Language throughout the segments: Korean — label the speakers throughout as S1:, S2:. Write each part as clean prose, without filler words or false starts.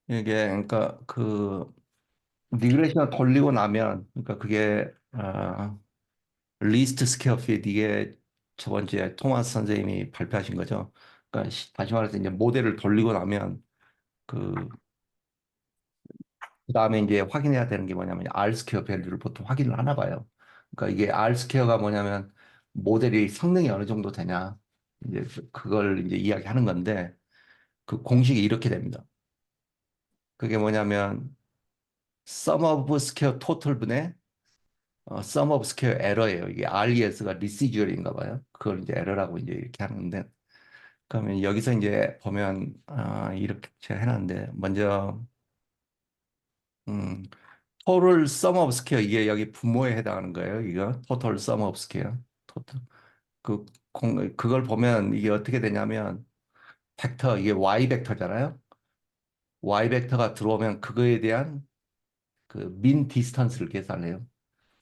S1: 이게 그러니까 그 리그레이션을 돌리고 나면 그러니까 그게 리스트 스퀘어 핏 이게 저번 주에 토마스 선생님이 발표하신 거죠. 그러니까 다시 말해서 이제 모델을 돌리고 나면 그 그다음에 이제 확인해야 되는 게 뭐냐면 R 스퀘어 밸류를 보통 확인을 하나 봐요. 그러니까 이게 R 스퀘어가 뭐냐면 모델이 성능이 어느 정도 되냐 이제 그걸 이제 이야기하는 건데 그 공식이 이렇게 됩니다. 그게 뭐냐면 sum of square total 분의 sum of square error예요. 이게 RES가 residual인가 봐요. 그걸 이제 에러라고 이제 이렇게 하는데 그러면 여기서 이제 보면 이렇게 제가 해놨는데 먼저 음, total sum of square 이게 여기 분모에 해당하는 거예요. 이거 total sum of square total 그걸 보면 이게 어떻게 되냐면 벡터 이게 y 벡터잖아요. y 벡터가 들어오면 그거에 대한 그 민 디스턴스를 계산해요.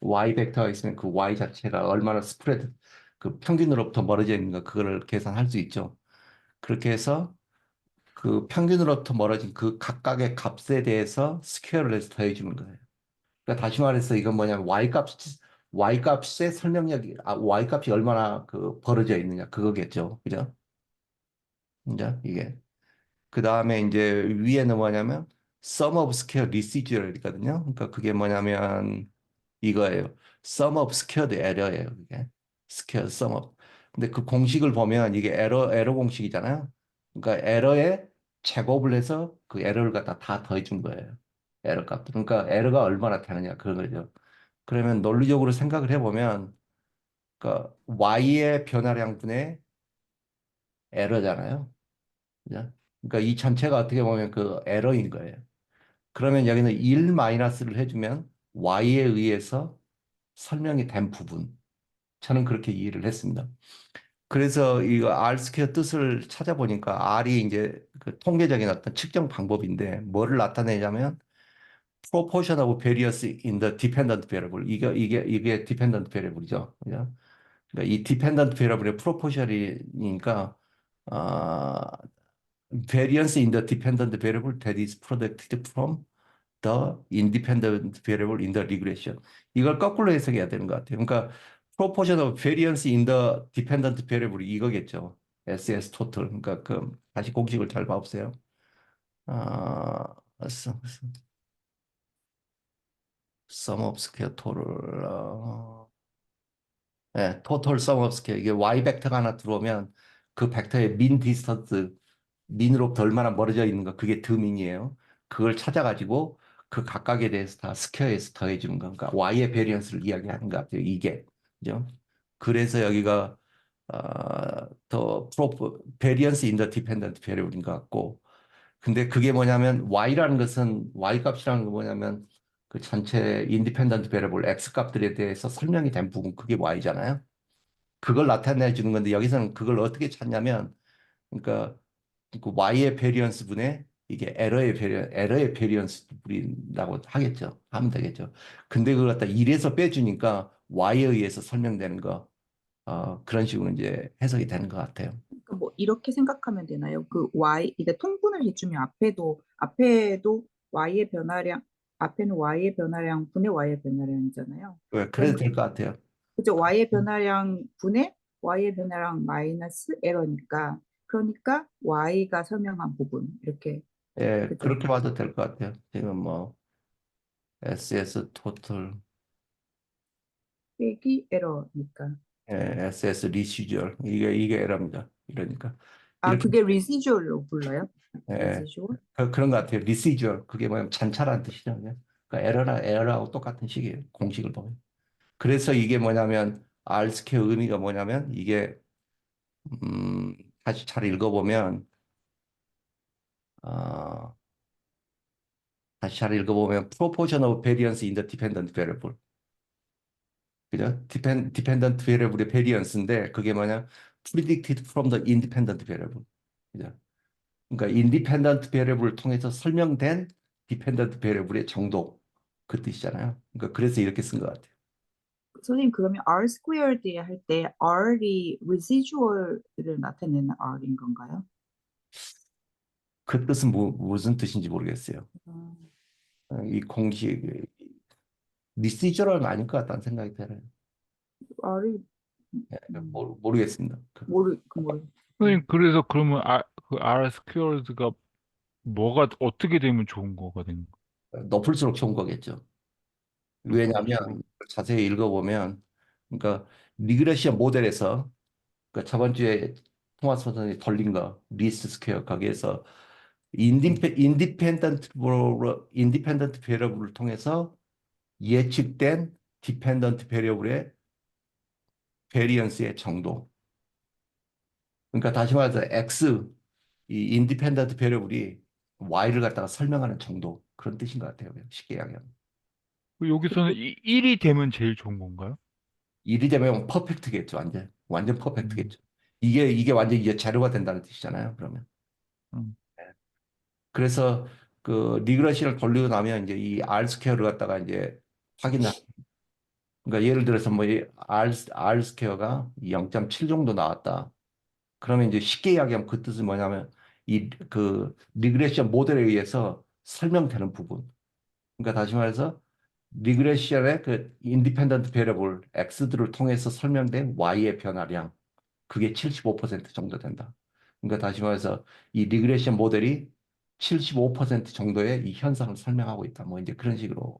S1: y 벡터가 있으면 그 y 자체가 얼마나 스프레드 그 평균으로부터 멀어져 있는가 그거를 계산할 수 있죠. 그렇게 해서 그 평균으로부터 멀어진 그 각각의 값에 대해서 스퀘어를 해서 더해주는 거예요. 그러니까 다시 말해서 이건 뭐냐면 y 값의 설명력이 y 값이 얼마나 그 벌어져 있느냐 그거겠죠. 그죠? 이제 이게 그 다음에 이제 위에는 뭐냐면 sum of square residual이거든요. 그러니까 그게 뭐냐면 이거예요. sum of squared error예요. 그게 squared sum of. 근데 그 공식을 보면 이게 에러 공식이잖아요. 그러니까 에러에 제곱을 해서 그 에러를 갖다 다 더해준 거예요. 에러 값. 그러니까 에러가 얼마나 되느냐 그런 거죠. 그러면 논리적으로 생각을 해보면 그러니까 y의 변화량분의 에러잖아요. 그죠? 그러니까 이 전체가 어떻게 보면 그 에러인 거예요. 그러면 여기는 1 마이너스를 해주면 y에 의해서 설명이 된 부분. 저는 그렇게 이해를 했습니다. 그래서 이거 R 스퀘어 뜻을 찾아보니까 R이 이제 그 통계적인 어떤 측정 방법인데 뭐를 나타내냐면 proportion of variance in the dependent variable. 이게 dependent variable이죠. 그죠? 그러니까 이 dependent variable의 proportion이니까 아, variance in the dependent variable that is produced from the independent variable in the regression. 이걸 거꾸로 해석해야 되는 것 같아요. 그러니까 proportion of variance in the dependent variable 이거겠죠. SS total. 그러니까 그 다시 공식을 잘 봐보세요. 아, sum of square total. 네, total sum of square. 이게 y 벡터가 하나 들어오면 그 벡터의 min distance, 민으로부터 얼마나 멀어져 있는가 그게 드민이에요. 그걸 찾아가지고 그 각각에 대해서 다 스퀘어해서 더해주는 거. 그러니까 y의 베리언스를 이야기하는 것 같아요. 이게. 그죠? 그래서 여기가 더 베리언스 인 더 디펜던트 베리블인 것 같고 근데 그게 뭐냐면 y라는 것은 y 값이라는 거 뭐냐면 그 전체 인디펜던트 베리블 x 값들에 대해서 설명이 된 부분 그게 y잖아요. 그걸 나타내 주는 건데 여기서는 그걸 어떻게 찾냐면 그러니까 그 y의 베리언스 분의 이게 에러의 베리언스 분이라고 하겠죠. 하면 되겠죠. 근데 그걸 갖다 1에서 빼주니까 y에 의해서 설명되는 거 그런 식으로 이제 해석이 되는 것 같아요.
S2: 그러니까 뭐 이렇게 생각하면 되나요? 그 y 이게 통분을 해주면 앞에도 y의 변화량 앞에는 y의 변화량 분의 y의 변화량이잖아요.
S1: 왜 그래도
S2: 그러면
S1: 될 것 같아요.
S2: 그죠? y의 변화량 분의 y의 변화량 마이너스 에러니까 그러니까 y가 설명한 부분 이렇게
S1: 예,
S2: 그죠?
S1: 그렇게 봐도 될 것 같아요. 지금 뭐 SS 토탈,
S2: 빼기 에러니까
S1: 예, SS 리시절 이게 에러입니다. 이러니까
S2: 아
S1: 이렇게
S2: 그게 residual로 불러요?
S1: 예,
S2: residual?
S1: 그런 것 같아요. 리시절 그게 뭐냐면 잔차라는 뜻이죠. 그냥. 그러니까 에러하고 똑같은 식이에요. 공식을 보면. 그래서 이게 뭐냐면 알스케어 의미가 뭐냐면 이게 음, 다시 잘 읽어보면 어, 다시 잘 읽어보면 proportion of variance in the dependent variable. 그죠? dependent variable의 variance인데 그게 뭐냐? predicted from the independent variable. 그죠? 그러니까 independent variable을 통해서 설명된 dependent variable의 정도 그 뜻이잖아요. 그러니까 그래서 이렇게 쓴 것 같아요.
S2: 선생님 그러면 R squared 할 때 R이 residual을 나타내는 R인 건가요?
S1: 그 뜻은 무슨 뜻인지 모르겠어요.
S2: 음,
S1: 이 공식 리시저럴은 아닐 것 같다는 생각이 들어요.
S2: 알이
S1: 모르겠습니다.
S2: 모르.
S3: 선생님, 그래서 그러면 그 R 스퀘어드가 뭐가 어떻게 되면 좋은 거가 되는 거예요?
S1: 높을수록 좋은 거겠죠. 왜냐하면
S3: 높을수록.
S1: 자세히 읽어보면, 그러니까 리그레션 모델에서 그 저번 주에 토마스 선생이 돌린 거 리스트 스퀘어 거기에서 인디펜던트 베리어블을 통해서 예측된 디펜던트 베리어블의 베리언스의 정도. 그러니까 다시 말해서 X 이 인디펜던트 베리어블이 Y를 갖다가 설명하는 정도 그런 뜻인 것 같아요. 그냥 쉽게 이야기하면.
S3: 여기서는 1이 되면 제일 좋은 건가요?
S1: 일이 되면 퍼펙트겠죠. 완전
S3: 음,
S1: 퍼펙트겠죠. 이게 완전 이제 자료가 된다는 뜻이잖아요. 그러면.
S3: 음,
S1: 네. 그래서 그 리그레션을 돌리고 나면 이제 이 R 스퀘어를 갖다가 이제 확인을 그러니까 예를 들어서 뭐이 R 스퀘어가 0.7 정도 나왔다. 그러면 이제 쉽게 이야기하면 그 뜻은 뭐냐면 이 그 리그레션 모델에 의해서 설명되는 부분. 그러니까 다시 말해서 리그레션의 그 인디펜던트 베리어블 X들을 통해서 설명된 Y의 변화량 그게 75% 정도 된다. 그러니까 다시 말해서 이 리그레션 모델이 75% 정도의 이 현상을 설명하고 있다. 뭐 이제 그런 식으로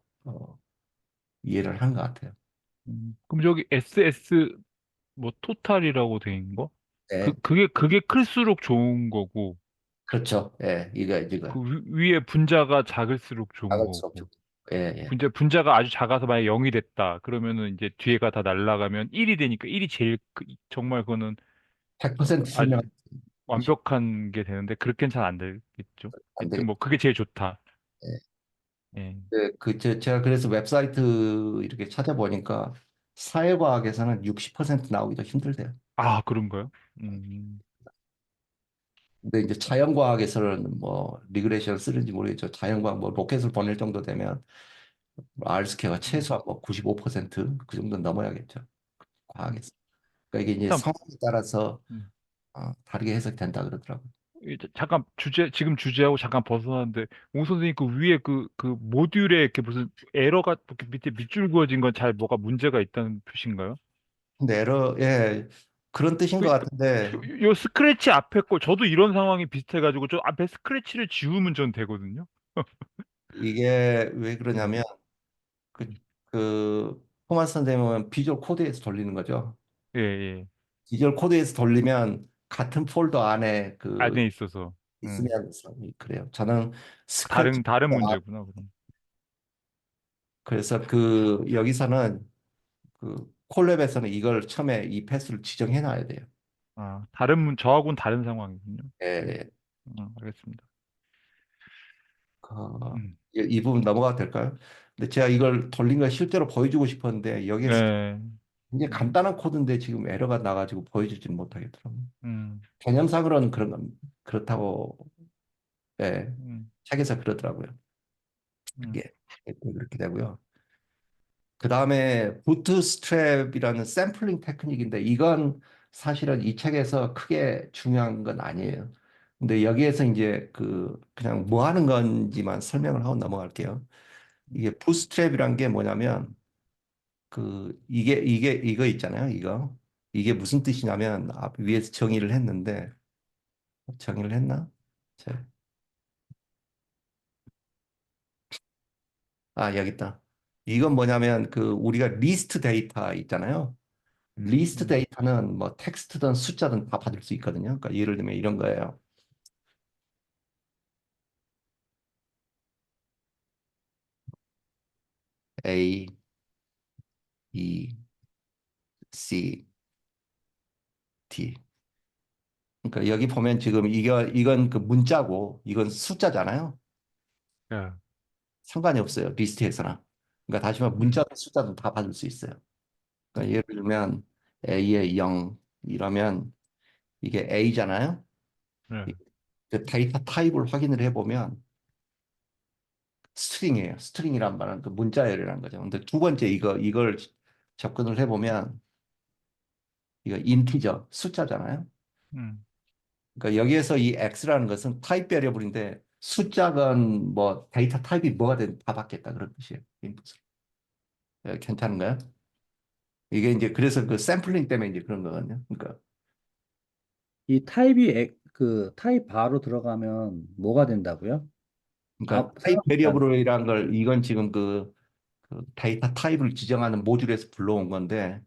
S1: 이해를 한 것 같아요.
S3: 그럼 저기 SS 뭐 토탈이라고 돼 있는 거?
S1: 네,
S3: 그게 클수록 좋은 거고,
S1: 그렇죠. 예, 이거
S3: 그 위에 분자가 작을수록 좋은
S1: 나갈 수 없죠.
S3: 거고.
S1: 예, 예.
S3: 분자가 아주 작아서 만약 0이 됐다. 그러면은 이제 뒤에가 다 날아가면 1이 되니까 1이 제일 정말 그거는
S1: 100% 설명
S3: 아주 완벽한 게 되는데 그렇게는 잘 안 되겠죠.
S1: 안
S3: 하여튼
S1: 되겠죠.
S3: 뭐 그게 제일 좋다.
S1: 예.
S3: 예.
S1: 네, 제가 그래서 웹사이트 이렇게 찾아보니까 사회과학에서는 60% 나오기도 힘들대요.
S3: 아, 그런가요? 음,
S1: 근데 이제 자연과학에서는 뭐 리그레션을 쓰는지 모르겠죠. 자연과학 뭐 로켓을 보낼 정도 되면 R스퀘어가
S3: 음.
S1: 최소한 뭐 95%그 정도 넘어야겠죠.
S3: 음.
S1: 과학에서. 그러니까 이게 이제
S3: 일단
S1: 상황에 따라서
S3: 음.
S1: 다르게 해석된다 그러더라고요.
S3: 잠깐 지금 주제하고 잠깐 벗어나는데 옹 선생님 그 위에 그 모듈에 이렇게 무슨 에러가 이렇게 밑에 밑줄 그어진 건 잘 뭐가 문제가 있다는 표시인가요?
S1: 근데 예, 그런 뜻인 것
S3: 그,
S1: 같은데
S3: 요 스크래치 앞에 거 저도 이런 상황이 비슷해가지고 저 앞에 스크래치를 지우면 전 되거든요.
S1: 이게 왜
S3: 예.
S1: 그러냐면 그, 토마스 선생님은 비주얼 코드에서 돌리는 거죠.
S3: 예, 예.
S1: 비주얼 코드에서 돌리면 같은 폴더 안에
S3: 안에 있어서. 음.
S1: 있으면 그래요. 저는 스크래치
S3: 다른 문제구나, 그럼.
S1: 그래서 여기서는 콜랩에서는 이걸 처음에 이 패스를 지정해 놔야 돼요.
S3: 아, 저하고는 다른 상황이군요.
S1: 예,
S3: 알겠습니다.
S1: 그,
S3: 음.
S1: 이 부분 넘어가도 될까요? 근데 제가 이걸 돌린 걸 실제로 보여주고 싶었는데 여기에서
S3: 예.
S1: 굉장히
S3: 음.
S1: 간단한 코드인데 지금 에러가 나가지고 보여주지는 못하겠더라고요.
S3: 음.
S1: 개념상으로는 그렇다고 예,
S3: 음.
S1: 책에서 그러더라고요.
S3: 음.
S1: 예, 그렇게 되고요. 그 다음에 부트스트랩이라는 샘플링 테크닉인데 이건 사실은 이 책에서 크게 중요한 건 아니에요. 근데 여기에서 이제 그냥 뭐 하는 건지만 설명을 하고 넘어갈게요. 이게 부트스트랩이란 게 뭐냐면 이거 있잖아요. 이게 무슨 뜻이냐면 앞 위에서 정의를 했는데 정의를 했나? 자, 여기 있다. 이건 뭐냐면 우리가 리스트 데이터 있잖아요. 리스트
S3: 음.
S1: 데이터는 뭐 텍스트든 숫자든 다 받을 수 있거든요. 그러니까 예를 들면 이런 거예요. A, E, C, D. 그러니까 여기 보면 지금 이건 그 문자고 이건 숫자잖아요.
S3: 야.
S1: 상관이 없어요. 리스트에서나. 그러니까 다시 말해
S3: 음.
S1: 문자든 숫자든 다 받을 수 있어요. 그러니까
S3: 음.
S1: 예를 들면 A의 0 이러면 이게 A잖아요.
S3: 예.
S1: 그 데이터 타입을 확인을 해보면 스트링이에요. 스트링이란 말은 그 문자열이라는 거죠. 근데 두 번째 이걸 접근을 해보면 이거 인티저 숫자잖아요.
S3: 음.
S1: 그러니까 여기에서 이 X라는 것은 타입 베리어블인데 숫자건 뭐 데이터 타입이 뭐가 되든 다 받겠다 그런 뜻이에요. 인풋을. 괜찮은가요? 이게 이제 그래서 그 샘플링 때문에 이제 그런 거거든요. 그러니까
S4: 이 타입이 그 타입 바로 들어가면 뭐가 된다고요?
S1: 그러니까 타입
S4: 사용자.
S1: 베리어블이란 걸 이건 지금 그 데이터 타입을 지정하는 모듈에서 불러온 건데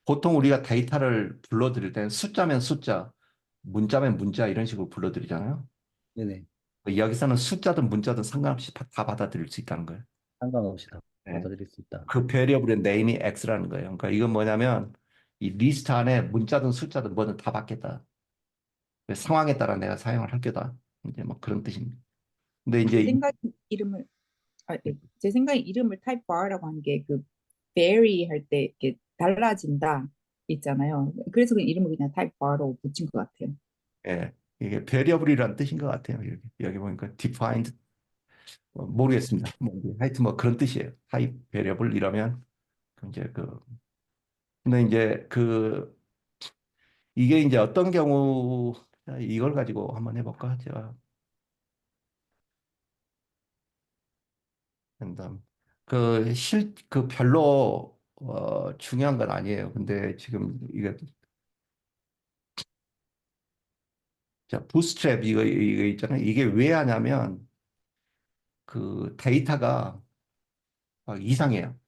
S1: 보통 우리가 데이터를 불러들일 때는 숫자면 숫자, 문자면 문자 이런 식으로 불러들이잖아요.
S4: 네네.
S1: 여기서는 숫자든 문자든 상관없이 다 받아들일 수 있다는 거예요.
S4: 상관없이 다
S1: 네.
S4: 받아들일 수 있다.
S1: 그 베리어블의 네임이 X라는 거예요. 그러니까 이건 뭐냐면 이 리스트 안에 문자든 숫자든 뭐든 다 받겠다. 상황에 따라 내가 사용을 할 거다. 이제 뭐 그런 뜻입니다. 근데
S2: 제
S1: 이제
S2: 생각 이름을 예. 제 생각에 이름을 type bar라고 하는 게 그 vary 할 때 이렇게 달라진다 있잖아요. 그래서 그 이름을 그냥 type bar로 붙인 것 같아요.
S1: 예, 이게 베리어블이라는 뜻인 것 같아요. 여기 보니까 defined 모르겠습니다. 뭐 하여튼 뭐 그런 뜻이에요. 타입 베리어블 이러면 이제 근데 이제 이게 이제 어떤 경우 이걸 가지고 한번 해볼까? 제가 한다음 그 별로 중요한 건 아니에요. 근데 지금 이게 자 부스트랩 이거 있잖아요. 이게 왜 하냐면 그 데이터가 막 이상해요.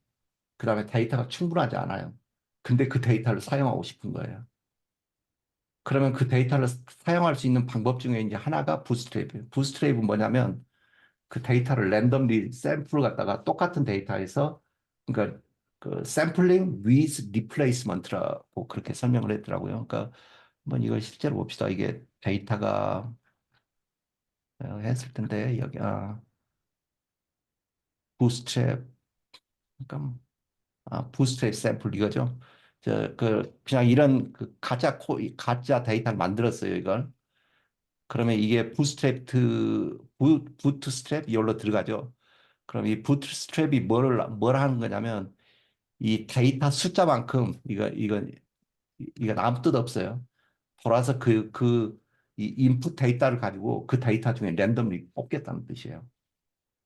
S1: 그다음에 데이터가 충분하지 않아요. 근데 그 데이터를 사용하고 싶은 거예요. 그러면 그 데이터를 사용할 수 있는 방법 중에 이제 하나가 부스트랩이에요. 부스트랩은 뭐냐면 그 데이터를 랜덤리 샘플을 갖다가 똑같은 데이터에서 그러니까 그 샘플링 with replacement라고 그렇게 설명을 했더라고요. 그러니까 한번 이걸 실제로 봅시다. 이게 데이터가 했을 텐데 여기 부스트랩 잠깐 부스트랩 샘플 이거죠. 그냥 이런 그 가짜 데이터를 만들었어요, 이걸. 그러면 이게 부트스트랩 이걸로 들어가죠. 그럼 이 부트스트랩이 뭘 하는 거냐면 이 데이터 숫자만큼 이건 아무 뜻 없어요. 돌아서 이 인풋 데이터를 가지고 그 데이터 중에 랜덤리 뽑겠다는 뜻이에요.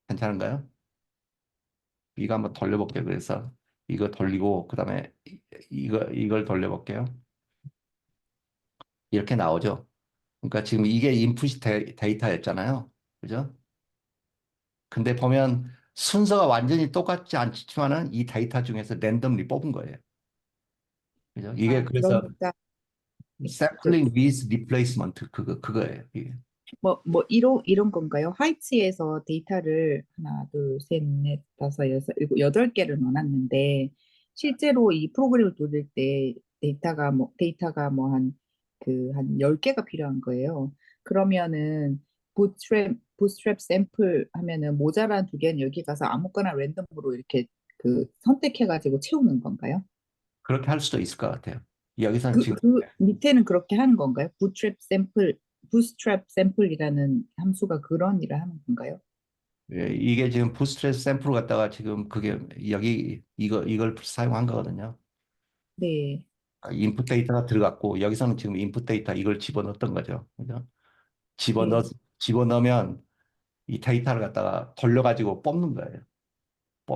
S1: 괜찮은가요? 이거 한번 돌려볼게요. 그래서 이거 돌리고 그다음에 이걸 돌려볼게요. 이렇게 나오죠. 그러니까 지금 이게 인풋이 데이터였잖아요. 그죠? 근데 보면 순서가 완전히 똑같지 않지만은 이 데이터 중에서 랜덤리 뽑은 거예요. 그죠? 이게 그래서
S2: 그러니까
S1: sampling with replacement 그거예요. 이게.
S2: 뭐 이런 건가요? 화이트에서 데이터를 하나, 둘, 셋, 넷, 다섯, 여섯, 일곱, 여덟 개를 넣어놨는데 실제로 이 프로그램을 돌릴 때 데이터가 뭐 한 10개가 필요한 거예요. 그러면은 부트스트랩 샘플 하면은 모자란 두 개는 여기 가서 아무거나 랜덤으로 이렇게 그 선택해가지고 채우는 건가요?
S1: 그렇게 할 수도 있을 것 같아요. 여기서는 지금
S2: 그 밑에는 그렇게 하는 건가요? 부트스트랩 샘플이라는 함수가 그런 일을 하는 건가요?
S1: 이게 지금 부스트레스 샘플 갖다가 지금 그게 여기 이걸 사용한 거거든요.
S2: 네.
S1: 인풋 데이터가 들어갔고 여기서는 지금 인풋 데이터 이걸 집어넣었던 거죠. 그죠? 집어넣
S2: 네.
S1: 집어넣으면 이 데이터를 갖다가 돌려가지고 뽑는 거예요.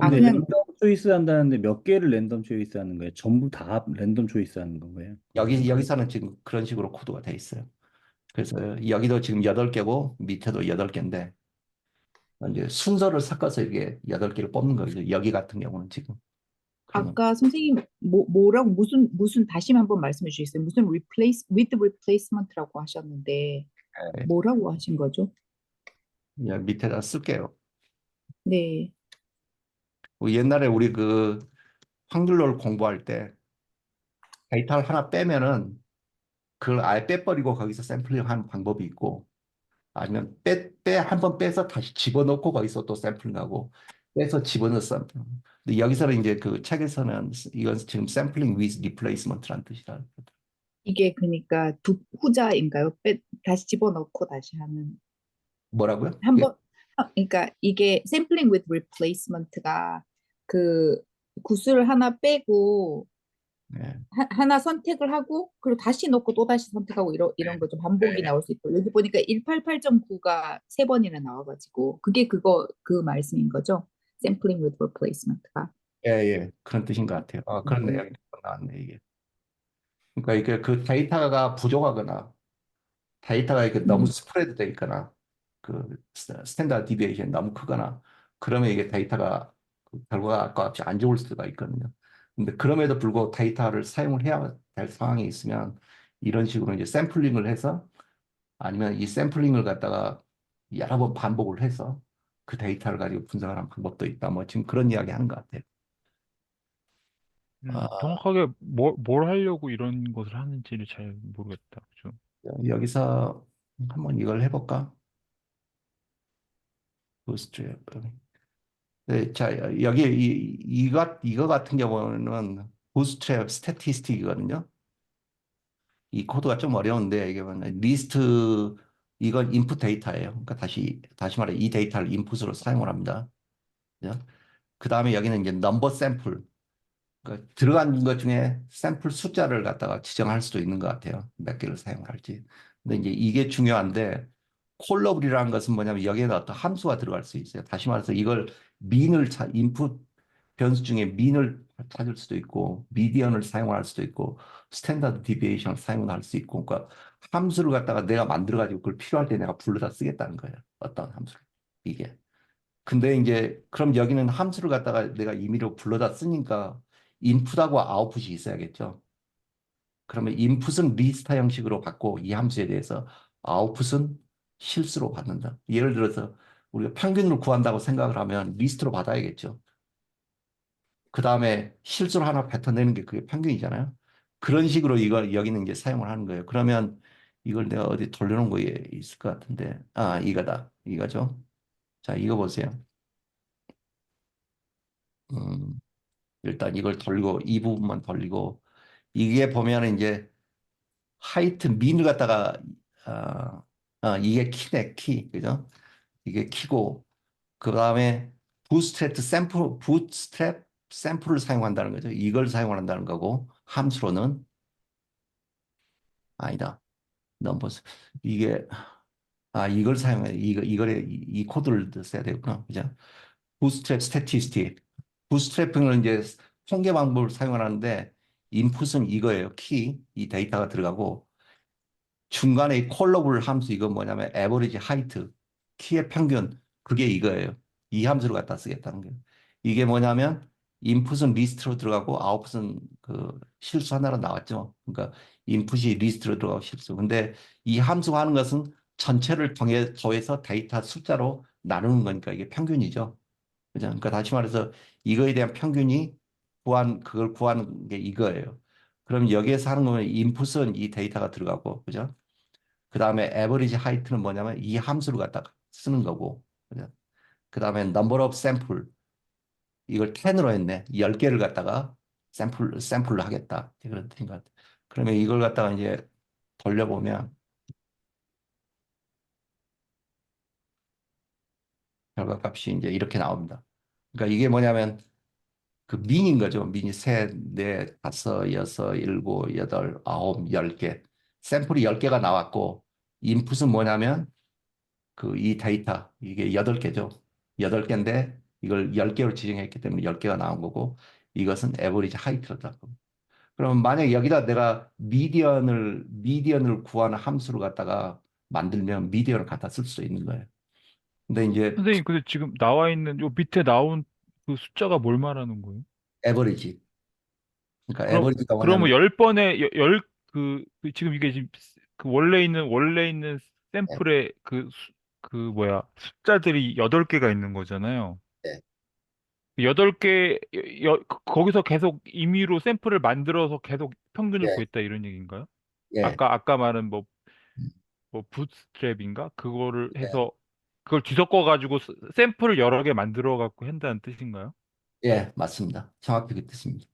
S2: 아,
S4: 근데
S1: 뽑는
S2: 그냥
S4: 랜덤 초이스 한다는데 몇 개를 랜덤 초이스 하는 거예요? 전부 다 랜덤 초이스 하는 건가요?
S1: 여기서는 지금 그런 식으로 코드가 돼 있어요. 그래서 여기도 지금 8개고 밑에도 8개인데 이제 순서를 섞어서 이게 8개를 뽑는 거죠. 여기 같은 경우는 지금 그러면
S2: 아까 선생님 뭐라고 무슨 다시 한번 말씀해 주시겠어요? 무슨 with replacement라고 하셨는데 뭐라고 하신 거죠?
S1: 그냥 밑에다 쓸게요.
S2: 네.
S1: 옛날에 우리 확률을 공부할 때 데이터를 하나 빼면은 그걸 아예 빼버리고 거기서 샘플링 하는 방법이 있고 아니면 한 번 빼서 다시 집어넣고 거기서 또 샘플링하고 빼서 집어넣어서 근데 여기서는 이제 그 책에서는 이건 지금 샘플링 with replacement라는 뜻이라
S2: 이게 그러니까 후자인가요? 다시 집어넣고 다시 하는
S1: 뭐라고요?
S2: 한 번, 그러니까 이게 sampling with replacement가 그 구슬 하나 빼고
S1: 네.
S2: 하나 선택을 하고 그리고 다시 넣고 또 다시 선택하고 이런 거 좀 반복이
S1: 네.
S2: 나올 수 있고 여기 보니까 188.9가 세 번이나 나와가지고 그게 그 말씀인 거죠. Sampling with replacement가.
S1: 예, 예. 그런 뜻인 것 같아요. 그런 내용이 나왔네, 이게. 그러니까 이게 그 데이터가 부족하거나 데이터가 이렇게 너무
S2: 음,
S1: 스프레드 돼 있거나 그 스탠다드 디비에이션이 너무 크거나 그러면 이게 데이터가 그 결과가 없이 안 좋을 수가 있거든요. 근데 그럼에도 불구하고 데이터를 사용을 해야 될 상황이 있으면 이런 식으로 이제 샘플링을 해서 아니면 이 샘플링을 갖다가 여러 번 반복을 해서 그 데이터를 가지고 분석하는 방법도 있다. 뭐 지금 그런 이야기 하는 것 같아요. 아,
S3: 정확하게 뭘 하려고 이런 것을 하는지를 잘 모르겠다. 그죠?
S1: 여기서 한번 이걸 해볼까? 부스트랩. 네, 자, 여기 이거 같은 경우는 부스트랩 스태티스틱이거든요. 이 코드가 좀 어려운데 이게 뭐냐, 리스트 이건 인풋 데이터예요. 그러니까 다시 말해 이 데이터를 인풋으로 사용을 합니다. 그 다음에 여기는 이제 넘버 샘플. 그러니까 들어간 것 중에 샘플 숫자를 갖다가 지정할 수도 있는 것 같아요. 몇 개를 사용할지. 근데 이제 이게 중요한데 콜러블이라는 것은 뭐냐면 여기에는 어떤 함수가 들어갈 수 있어요. 다시 말해서 이걸 인풋 변수 중에 민을 찾을 수도 있고 미디언을 사용할 수도 있고 스탠다드 디비에이션을 사용할 수 있고 그러니까 함수를 갖다가 내가 만들어 가지고 그걸 필요할 때 내가 불러다 쓰겠다는 거예요. 어떤 함수를. 이게. 근데 이제 그럼 여기는 함수를 갖다가 내가 임의로 불러다 쓰니까 인풋하고 아웃풋이 있어야겠죠. 그러면 인풋은 리스트 형식으로 받고 이 함수에 대해서 아웃풋은 실수로 받는다. 예를 들어서 우리가 평균을 구한다고 생각을 하면 리스트로 받아야겠죠. 그 다음에 실수를 하나 뱉어내는 게 그게 평균이잖아요. 그런 식으로 이걸 여기는 이제 사용을 하는 거예요. 그러면 이걸 내가 어디 돌려놓은 거에 있을 것 같은데, 이거다. 이거죠. 자, 이거 보세요. 음, 일단 이걸 돌리고 이 부분만 돌리고 이게 보면 이제 하이트 민을 갖다가 이게 키네 키 그죠? 이게 키고 그 다음에 부트스트랩 샘플을 사용한다는 거죠. 이걸 사용한다는 거고 함수로는 아니다. 넘버스 이게 이걸 사용해 이 코드를 써야 되구나 그죠? 부트스트랩 스태티스틱 부트스트래핑을 이제 통계 방법을 사용하는데 인풋은 이거예요. 이 데이터가 들어가고 중간에 이 콜러블 함수 이건 뭐냐면 에버리지 하이트 키의 평균 그게 이거예요. 이 함수를 갖다 쓰겠다는 거예요. 이게 뭐냐면 인풋은 리스트로 들어가고 아웃풋은 그 실수 하나로 나왔죠. 그러니까 인풋이 리스트로 들어가고 실수. 근데 이 함수가 하는 것은 전체를 더해서 데이터 숫자로 나누는 거니까 이게 평균이죠. 그죠? 그러니까 다시 말해서 이거에 대한 평균이 그걸 구하는 게 이거예요. 그럼 여기에서 하는 거면 인풋은 이 데이터가 들어가고, 그죠? 그 다음에 average height는 뭐냐면 이 함수를 갖다가 쓰는 거고, 그죠? 그 다음에 number of sample, 이걸 10으로 했네. 10개를 갖다가 샘플로 하겠다. 그런 뜻인 것 같아요. 그러면 이걸 갖다가 이제 돌려보면 결과값이 이제 이렇게 나옵니다. 그러니까 이게 뭐냐면 그 민인 거죠. 민이 셋, 넷, 다섯, 여섯, 일곱, 여덟, 아홉, 10개. 샘플이 10개가 나왔고 인풋은 뭐냐면 그 이 데이터 이게 8개죠. 8개인데 이걸 10개로 지정했기 때문에 10개가 나온 거고 이것은 에버리지 하이트다. 그러면 만약에 여기다 내가 미디언을 구하는 함수를 갖다가 만들면 미디언을 갖다 쓸 수 있는 거예요. 근데 이제
S3: 선생님, 근데 지금 나와 있는 요 밑에 나온 그 숫자가 뭘 말하는 거예요?
S1: 에버리지. 그러니까
S3: 그럼
S1: 에버리지가
S3: 그러면
S1: 뭐냐면
S3: 10번에 지금 이게 지금 그 원래 있는
S1: 예,
S3: 샘플의 그 뭐야 숫자들이 8개가 있는 거잖아요.
S1: 예,
S3: 8개 거기서 계속 임의로 샘플을 만들어서 계속 평균을
S1: 예,
S3: 구했다 이런 얘기인가요?
S1: 예,
S3: 아까 말한 뭐 부트스트랩인가? 그거를
S1: 예,
S3: 해서 그걸 뒤섞어 가지고 샘플을 여러 개 만들어 갖고 한다는 뜻인가요?
S1: 예, 맞습니다. 정확히 그 뜻입니다.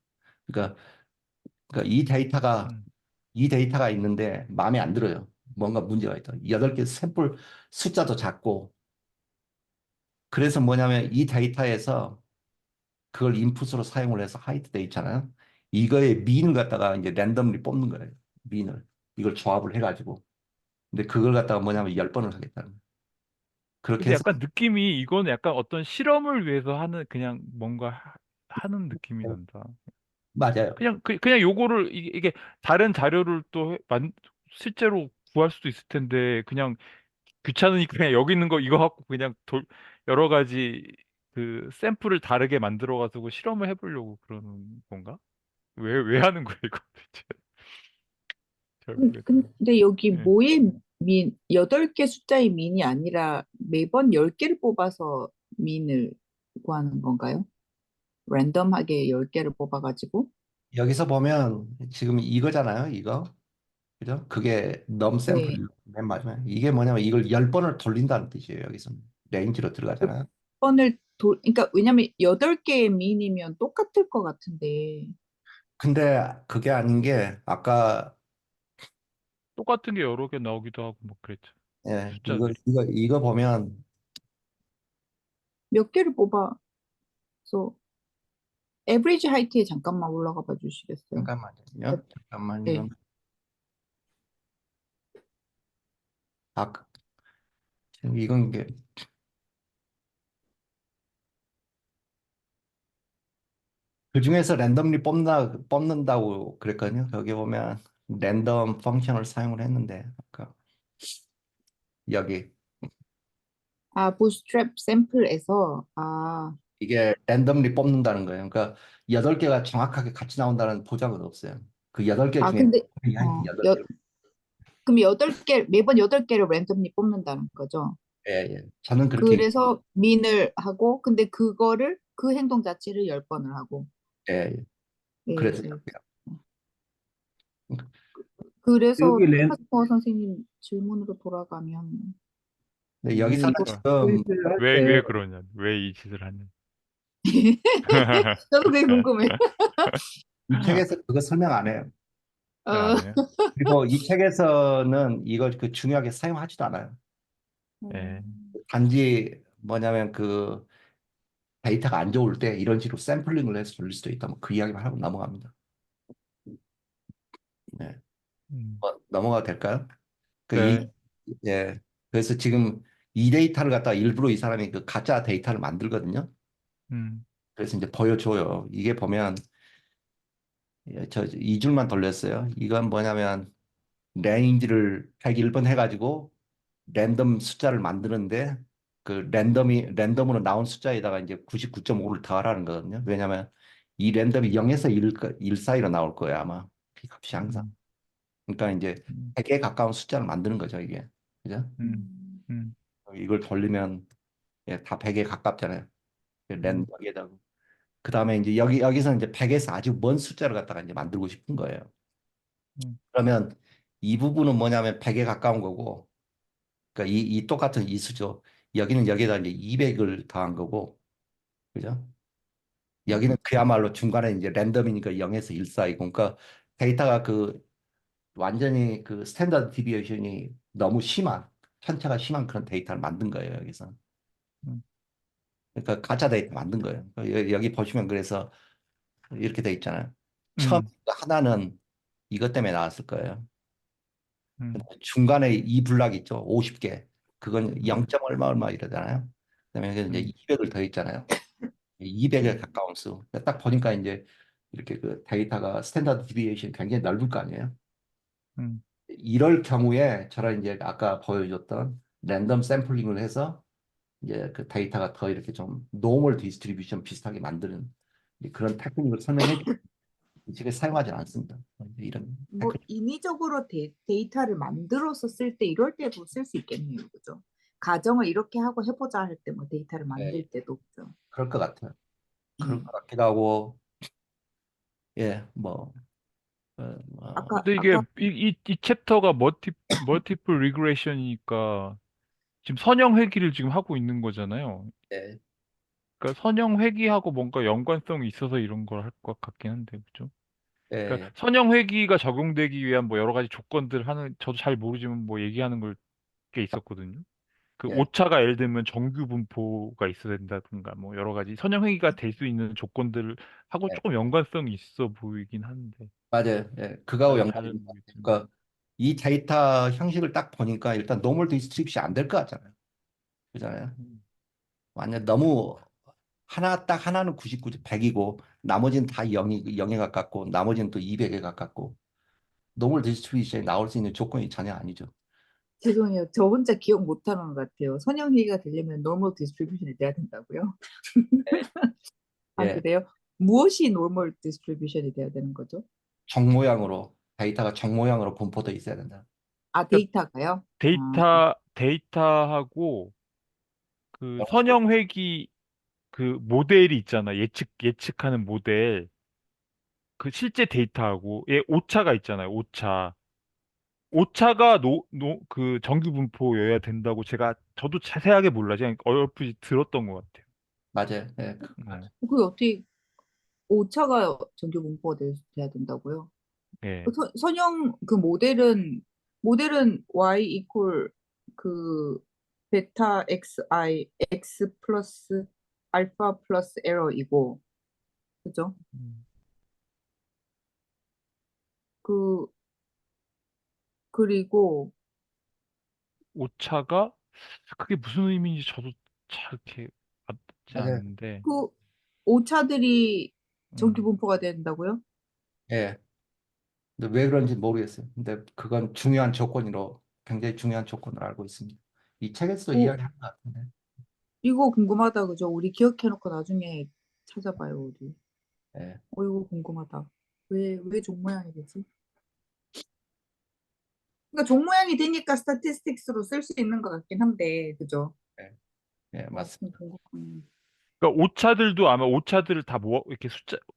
S1: 그러니까, 그러니까 이 데이터가 있는데 마음에 안 들어요. 뭔가 문제가 있다. 8개 샘플 숫자도 작고 그래서 뭐냐면 이 데이터에서 그걸 인풋으로 사용을 해서 하이트 돼 있잖아요. 이거의 민을 갖다가 이제 랜덤리 뽑는 거예요. 민을. 이걸 조합을 해가지고. 근데 그걸 갖다가 뭐냐면 10번을 하겠다는 거예요. 그렇게
S3: 근데
S1: 해서
S3: 약간 느낌이 이건 약간 어떤 실험을 위해서 하는 그냥 뭔가 하는 느낌이 난다.
S1: 맞아요.
S3: 그냥 요거를 이게 다른 자료를 또 실제로 구할 수도 있을 텐데 그냥 귀찮으니까 그냥 여기 있는 거 이거 갖고 그냥 여러 가지 그 샘플을 다르게 만들어 가지고 실험을 해보려고 그러는 건가? 왜 하는 거야 이거 대체? 잘 모르겠다.
S2: 근데 여기
S3: 예.
S2: 모의 민, 8개 숫자의 민이 아니라 매번 10개를 뽑아서 민을 구하는 건가요? 랜덤하게 10개를 뽑아가지고?
S1: 여기서 보면 지금 이거잖아요. 이거. 그죠? 그게 넘
S2: 네.
S1: 샘플 맨 마지막에. 이게 뭐냐면 이걸 10번을 돌린다는 뜻이에요. 여기서는. 레인지로 들어가잖아요.
S2: 그러니까 왜냐면 8개의 민이면 똑같을 것 같은데.
S1: 근데 그게 아닌 게 아까
S3: 똑같은 게 여러 개 나오기도 하고 뭐 그랬죠.
S1: 예,
S3: 숫자들이.
S1: 이거 보면
S2: 몇 개를 뽑아서 에브리지 하이트에 잠깐만 올라가 봐 주시겠어요?
S1: 잠깐만요. 잠깐만
S2: 네.
S1: 이건 아 지금 이건 게 그 중에서 랜덤리 뽑는다고 그랬거든요. 거기 보면 랜덤 펑션을 사용을 했는데 아까 여기
S2: 아, 부스트랩 샘플에서
S1: 이게 랜덤리 뽑는다는 거예요. 그러니까 8개가 정확하게 같이 나온다는 보장은 없어요. 그 8개 중에
S2: 근데
S1: 하여튼
S2: 어,
S1: 8개.
S2: 그럼 8개 매번 8개를 랜덤리 뽑는다는 거죠.
S1: 예, 예. 저는 그렇게
S2: 그래서 민을 하고 근데 그거를 그 행동 자체를 10번을 하고.
S1: 예, 예.
S2: 예,
S1: 그래서
S2: 예.
S1: 이렇게요.
S2: 그래서
S4: 여기 랜
S2: 파스퍼 선생님 질문으로 돌아가면
S1: 근데
S4: 네,
S1: 여기서는
S4: 이거
S1: 지금
S4: 퀴즈를 할
S3: 왜
S4: 때
S3: 그러냐? 왜 이 짓을 하냐?
S2: 저도 그게 궁금해요.
S1: 이 책에서 그거 설명 안 해요.
S2: 어,
S3: 안 해요?
S1: 그리고 이 책에서는 이걸 그 중요하게 사용하지도 않아요.
S3: 예.
S1: 단지 뭐냐면 그 데이터가 안 좋을 때 이런 식으로 샘플링을 해서 돌릴 수도 있다. 뭐 그 이야기만 하고 넘어갑니다. 네.
S3: 음.
S1: 넘어가도 될까요? 그
S3: 네.
S1: 예. 그래서 지금 이 데이터를 갖다가 일부러 이 사람이 그 가짜 데이터를 만들거든요.
S3: 음.
S1: 그래서 이제 보여줘요. 이게 보면 저 2줄만 돌렸어요. 이건 뭐냐면 레인지를 101번 해가지고 랜덤 숫자를 만드는데 그 랜덤으로 나온 숫자에다가 이제 99.5를 더하라는 거거든요. 왜냐하면 이 랜덤이 0에서 1 사이로 나올 거예요, 아마. 이 값이 항상.
S3: 음.
S1: 그러니까 이제
S3: 음.
S1: 100에 가까운 숫자를 만드는 거죠, 이게. 그죠?
S3: 음. 음.
S1: 이걸 돌리면 예, 다 100에 가깝잖아요.
S3: 음.
S1: 랜덤에다가. 그 다음에 이제 여기서 이제 100에서 아주 먼 숫자를 갖다가 이제 만들고 싶은 거예요.
S3: 음.
S1: 그러면 이 부분은 뭐냐면 100에 가까운 거고, 그러니까 이 똑같은 이 수죠. 여기는 여기다 이제 200을 더한 거고, 그죠? 여기는 그야말로 중간에 이제 랜덤이니까 0에서 1 사이고, 그러니까 데이터가 그 완전히 그 스탠다드 디비에이션이 너무 심한, 편차가 심한 그런 데이터를 만든 거예요, 여기서.
S3: 음.
S1: 그러니까 가짜 데이터 만든 거예요. 여기 보시면 그래서 이렇게 돼 있잖아요. 처음
S3: 음.
S1: 하나는 이것 때문에 나왔을 거예요.
S3: 음.
S1: 중간에 이 블락 있죠. 50개. 그건
S3: 음.
S1: 0. 얼마 얼마 이러잖아요. 그다음에 이제
S3: 음.
S1: 200을 더했잖아요. 200에
S2: 네.
S1: 가까운 수. 딱 보니까 이제 이렇게 그 데이터가 스탠다드 디비에이션이 굉장히 넓을 거 아니에요.
S3: 음.
S1: 이럴 경우에 저런 이제 아까 보여줬던 랜덤 샘플링을 해서 이제 그 데이터가 더 이렇게 좀 노멀 디스트리뷰션 비슷하게 만드는 이제 그런 테크닉을 설명해 주고 이 책에 사용하지 않습니다. 이런
S2: 뭐
S1: 테크닉.
S2: 인위적으로 데이터를 만들어서 쓸 때 이럴 때도 쓸 수 있겠네요. 그죠? 가정을 이렇게 하고 해보자 할 때 뭐 데이터를
S1: 예,
S2: 만들 때도 그죠?
S1: 그럴 것 같아요. 그럴
S2: 예.
S1: 것 같기도 하고 예, 뭐
S2: 아까
S3: 근데 이게
S2: 아까
S3: 이 챕터가 멀티플 리그레션이니까 지금 선형 회귀를 지금 하고 있는 거잖아요.
S1: 예,
S3: 그러니까 선형 회귀하고 뭔가 연관성이 있어서 이런 걸 할 것 같긴 한데, 그죠? 그러니까
S1: 예,
S3: 선형 회귀가 적용되기 위한 뭐 여러 가지 조건들 하는 저도 잘 모르지만 뭐 얘기하는 걸 게 있었거든요. 그
S1: 예,
S3: 오차가 예를 들면 정규 분포가 있어야 된다든가 뭐 여러 가지 선형회귀가 될 수 있는 조건들을 하고
S1: 예,
S3: 조금 연관성이 있어 보이긴 한데
S1: 맞아요. 예, 그거하고 연관이
S3: 잘
S1: 있는 것 같아요.
S3: 모르겠지만.
S1: 그러니까 이 데이터 형식을 딱 보니까 일단 노멀 디스트리뷰션이 안 될 것 같잖아요. 그잖아요.
S3: 음.
S1: 완전 너무 딱 하나는 99, 100이고 나머지는 다 0에 가깝고 나머지는 또 200에 가깝고 노멀 디스트리뷰션이 나올 수 있는 조건이 전혀 아니죠.
S2: 죄송해요. 저 혼자 기억 못하는 것 같아요. 선형회의가 되려면 normal distribution이 돼야 된다고요? 아,
S1: 예,
S2: 그래요? 무엇이 normal distribution이 돼야 되는 거죠?
S1: 정 모양으로 데이터가 정 모양으로 분포돼 있어야 된다.
S2: 아,
S3: 그러니까
S2: 데이터가요? 아,
S3: 데이터하고 그 선형회귀 그 모델이 있잖아. 예측하는 모델. 그 실제 데이터하고 얘 오차가 있잖아요. 오차가 그 정규 분포여야 된다고 저도 자세하게 몰라. 그냥 어렴풋이 들었던 것 같아요.
S1: 맞아요. 예,
S3: 네.
S2: 그게 어떻게 오차가 전교 분포가 돼야 된다고요?
S3: 예.
S2: 선형 그 모델은 y 이퀄 그 베타 xi x 플러스 알파 플러스 에러이고 그죠?
S3: 음.
S2: 그 그리고
S3: 오차가 그게 무슨 의미인지 저도 잘 이렇게 맞지
S1: 맞아요.
S3: 않는데.
S2: 그 오차들이 전기
S3: 음.
S2: 분포가 된다고요?
S1: 예. 근데 왜 그런지 모르겠어요. 근데 그건 중요한 조건으로 굉장히 중요한 조건으로 알고 있습니다. 이 책에서도
S2: 오,
S1: 이야기한 것 같은데.
S2: 이거 궁금하다 그죠? 우리 기억해놓고 나중에 찾아봐요 우리.
S1: 예,
S2: 이거 궁금하다. 왜 종 모양이 되지? 그러니까 종 모양이 되니까 스타티스틱스로 쓸 수 있는 것 같긴 한데 그죠?
S1: 예, 예, 맞습니다.
S2: 궁금하네.
S3: 그러니까 오차들도 아마 오차들을 다 모아 이렇게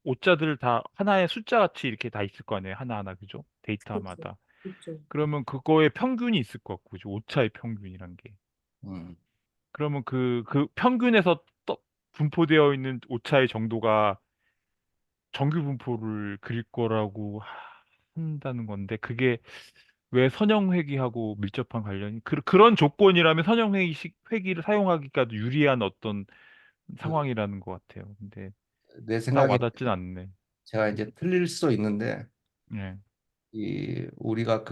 S3: 오차들을 다 하나의 숫자 같이 이렇게 다 있을 거 아니에요. 하나하나 그죠?
S2: 그렇죠.
S3: 데이터마다.
S2: 그렇죠.
S3: 그러면 그거의 평균이 있을 것 같고, 그죠? 오차의 평균이란 게.
S1: 음,
S3: 그러면 그 평균에서 분포되어 있는 오차의 정도가 정규 분포를 그릴 거라고 한다는 건데, 그게 왜 선형회귀하고 밀접한 관련이, 그런 조건이라면 선형회귀를 사용하기가 유리한 어떤
S1: 그,
S3: 상황이라는 것 같아요. 근데
S1: 내
S3: 딱
S1: 생각에
S3: 와닿진 않네.
S1: 제가 이제 틀릴 수도 있는데,
S3: 예.
S1: 우리가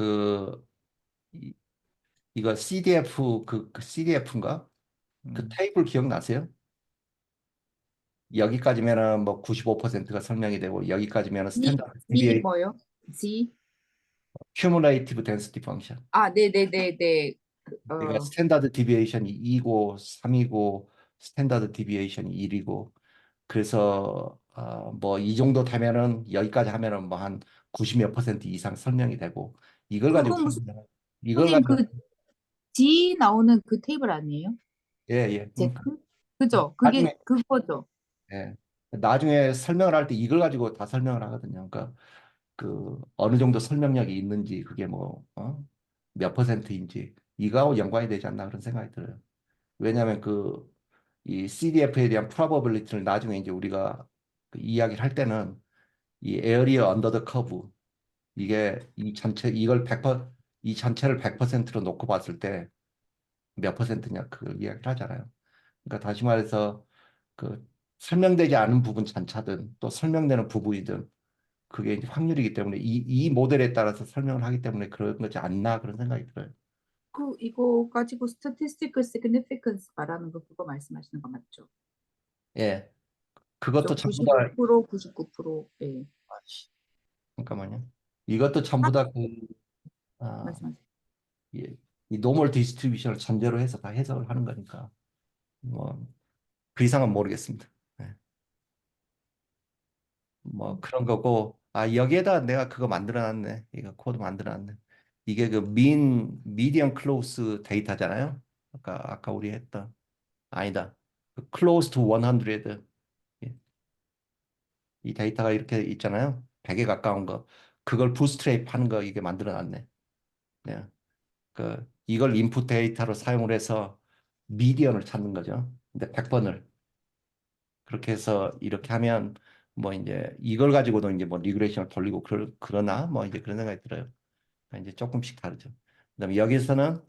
S1: 이, 이거 CDF, 그 CDF인가? 그
S3: 음.
S1: 테이블 기억나세요? 여기까지면은 뭐 95%가 설명이 되고, 여기까지면은 스탠다드
S2: Z
S1: 디비에이션,
S2: 뭐요? Z?
S1: 큐뮬레이티브 덴시티 펑션.
S2: 아, 네네네네.
S1: 그러니까 스탠다드 디비에이션이 2고 3이고 스탠다드 디비에이션이 1이고 그래서 뭐 이 정도 되면은 여기까지 하면은 뭐 한 90 몇 퍼센트 이상 설명이 되고 이걸 가지고
S2: 그거 무슨
S1: 이걸
S2: 선생님
S1: 가지고
S2: 그 Z 나오는 그 테이블 아니에요?
S1: 예예
S2: 제크? 그죠? 그게
S1: 나중에
S2: 그거죠.
S1: 예 나중에 설명을 할 때 이걸 가지고 다 설명을 하거든요. 그러니까 그 어느 정도 설명력이 있는지 그게 뭐 몇 퍼센트인지 이거하고 연관이 되지 않나 그런 생각이 들어요. 왜냐하면 이 CDF에 대한 프로버빌리티를 나중에 이제 우리가 그 이야기를 할 때는 이 에어리어 언더 더 커브 이게 이 전체를 100%로 놓고 봤을 때 몇 퍼센트냐 그 이야기를 하잖아요. 그러니까 다시 말해서 그 설명되지 않은 부분 전차든 또 설명되는 부분이든 그게 이제 확률이기 때문에 이 모델에 따라서 설명을 하기 때문에 그런 거지 않나 그런 생각이 들어요.
S2: 이거 가지고 statistical significance 말하는 거 그거 말씀하시는 거 맞죠?
S1: 예, 그것도
S2: 그죠?
S1: 전부 다
S2: 95%, 99%. 예.
S1: 잠깐만요. 이것도 전부 다아
S2: 말씀하세요.
S1: 이, 이 노멀 디스트리뷰션을 전제로 해서 다 해석을 하는 거니까 뭐 그 이상은 모르겠습니다. 네. 뭐 그런 거고 여기에다 내가 그거 만들어놨네. 이거 코드 만들어놨네. 이게 그 미디엄 클로스 데이터잖아요. 아까 우리 했던 아니다. 그 close to 100. 예. 이 데이터가 이렇게 있잖아요. 100에 가까운 거. 그걸 부스트레이프 하는 거 이게 만들어놨네. 네. 이걸 인풋 데이터로 사용을 해서 미디언을 찾는 거죠. 근데 100번을 그렇게 해서 이렇게 하면 뭐 이제 이걸 가지고도 이제 뭐 리그레이션을 돌리고 그러나 뭐 이제 그런 생각이 들어요. 그러니까 이제 조금씩 다르죠. 그다음에 여기서는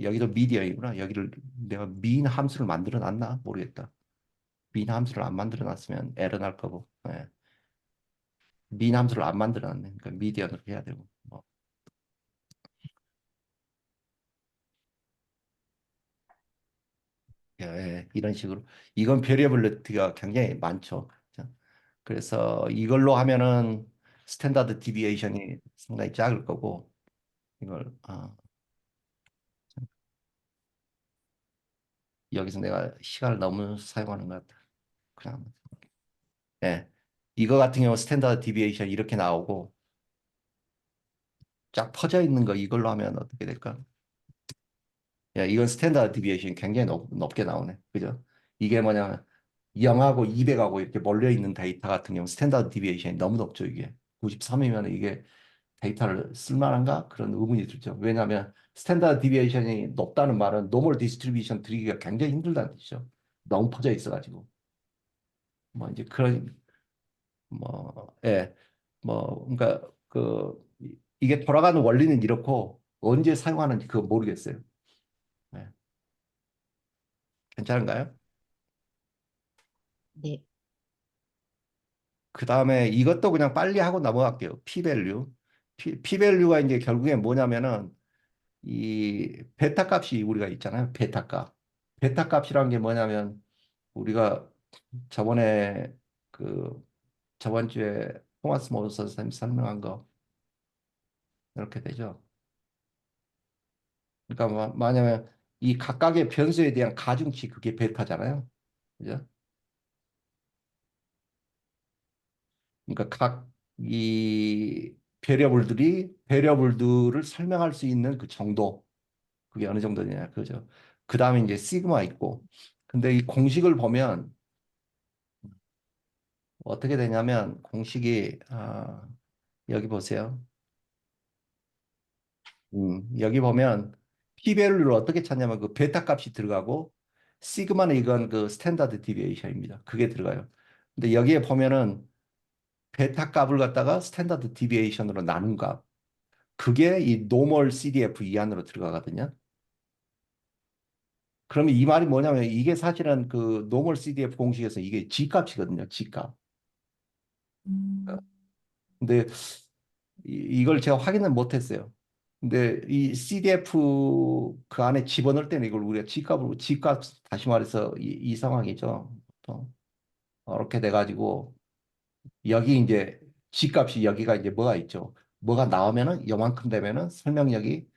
S1: 여기도 미디어이구나. 여기를 내가 민 함수를 만들어 놨나 모르겠다. 민 함수를 안 만들어 놨으면 에러 날 거고. 예. 민 함수를 안 만들어 놨네. 그러니까 미디어로 해야 되고. 뭐. 예, 예, 이런 식으로. 이건 베리어블리티가 굉장히 많죠. 자, 그래서 이걸로 하면은 스탠다드 디비에이션이 상당히 작을 거고 이걸 여기서 내가 시간을 너무 사용하는 것 같아. 그냥 예. 이거 같은 경우 스탠다드 디비에이션 이렇게 나오고 쫙 퍼져 있는 거 이걸로 하면 어떻게 될까? 야, 이건 스탠다드 디비에이션이 굉장히 높게 나오네. 그죠? 이게 뭐냐면 0하고 200하고 이렇게 몰려 있는 데이터 같은 경우 스탠다드 디비에이션이 너무 높죠, 이게. 93이면 이게 데이터를 쓸만한가? 그런 의문이 들죠. 왜냐하면 스탠다드 디비에이션이 높다는 말은 노멀 디스트리뷰션 드리기가 굉장히 힘들다는 뜻이죠. 너무 퍼져 있어가지고. 뭐 이제 그런 예, 그러니까 이게 돌아가는 원리는 이렇고 언제 사용하는지 그거 모르겠어요. 예, 괜찮은가요?
S2: 네.
S1: 그 다음에 이것도 그냥 빨리 하고 넘어갈게요. P-밸류. P-밸류가 이제 결국에 뭐냐면은 이 베타 값이 우리가 있잖아요. 베타 값. 베타 값이란 게 뭐냐면 우리가 저번에 그 저번 주에 토마스 모스 선생님 설명한 거 이렇게 되죠. 그러니까 만약에 이 각각의 변수에 대한 가중치 그게 베타잖아요. 그죠? 그러니까 각 이 베리어블들을 설명할 수 있는 그 정도 그게 어느 정도냐 그죠? 그 다음에 이제 시그마 있고 근데 이 공식을 보면 어떻게 되냐면 공식이 여기 보세요. 여기 보면 p-밸류를 어떻게 찾냐면 그 베타 값이 들어가고 시그마는 이건 그 스탠다드 디비에이션입니다. 그게 들어가요. 근데 여기에 보면은 베타 값을 갖다가 스탠다드 디비에이션으로 나눈 값. 그게 이 노멀 CDF 이 안으로 들어가거든요. 그러면 이 말이 뭐냐면 이게 사실은 그 노멀 CDF 공식에서 이게 G 값이거든요. G 값.
S2: 음,
S1: 근데 이걸 제가 확인을 못했어요. 근데 이 CDF 그 안에 집어넣을 때는 이걸 우리가 G값 다시 말해서 이 상황이죠. 보통 이렇게 돼가지고 여기 이제 G값이 여기가 이제 뭐가 있죠. 뭐가 나오면은 요만큼 되면은 설명력이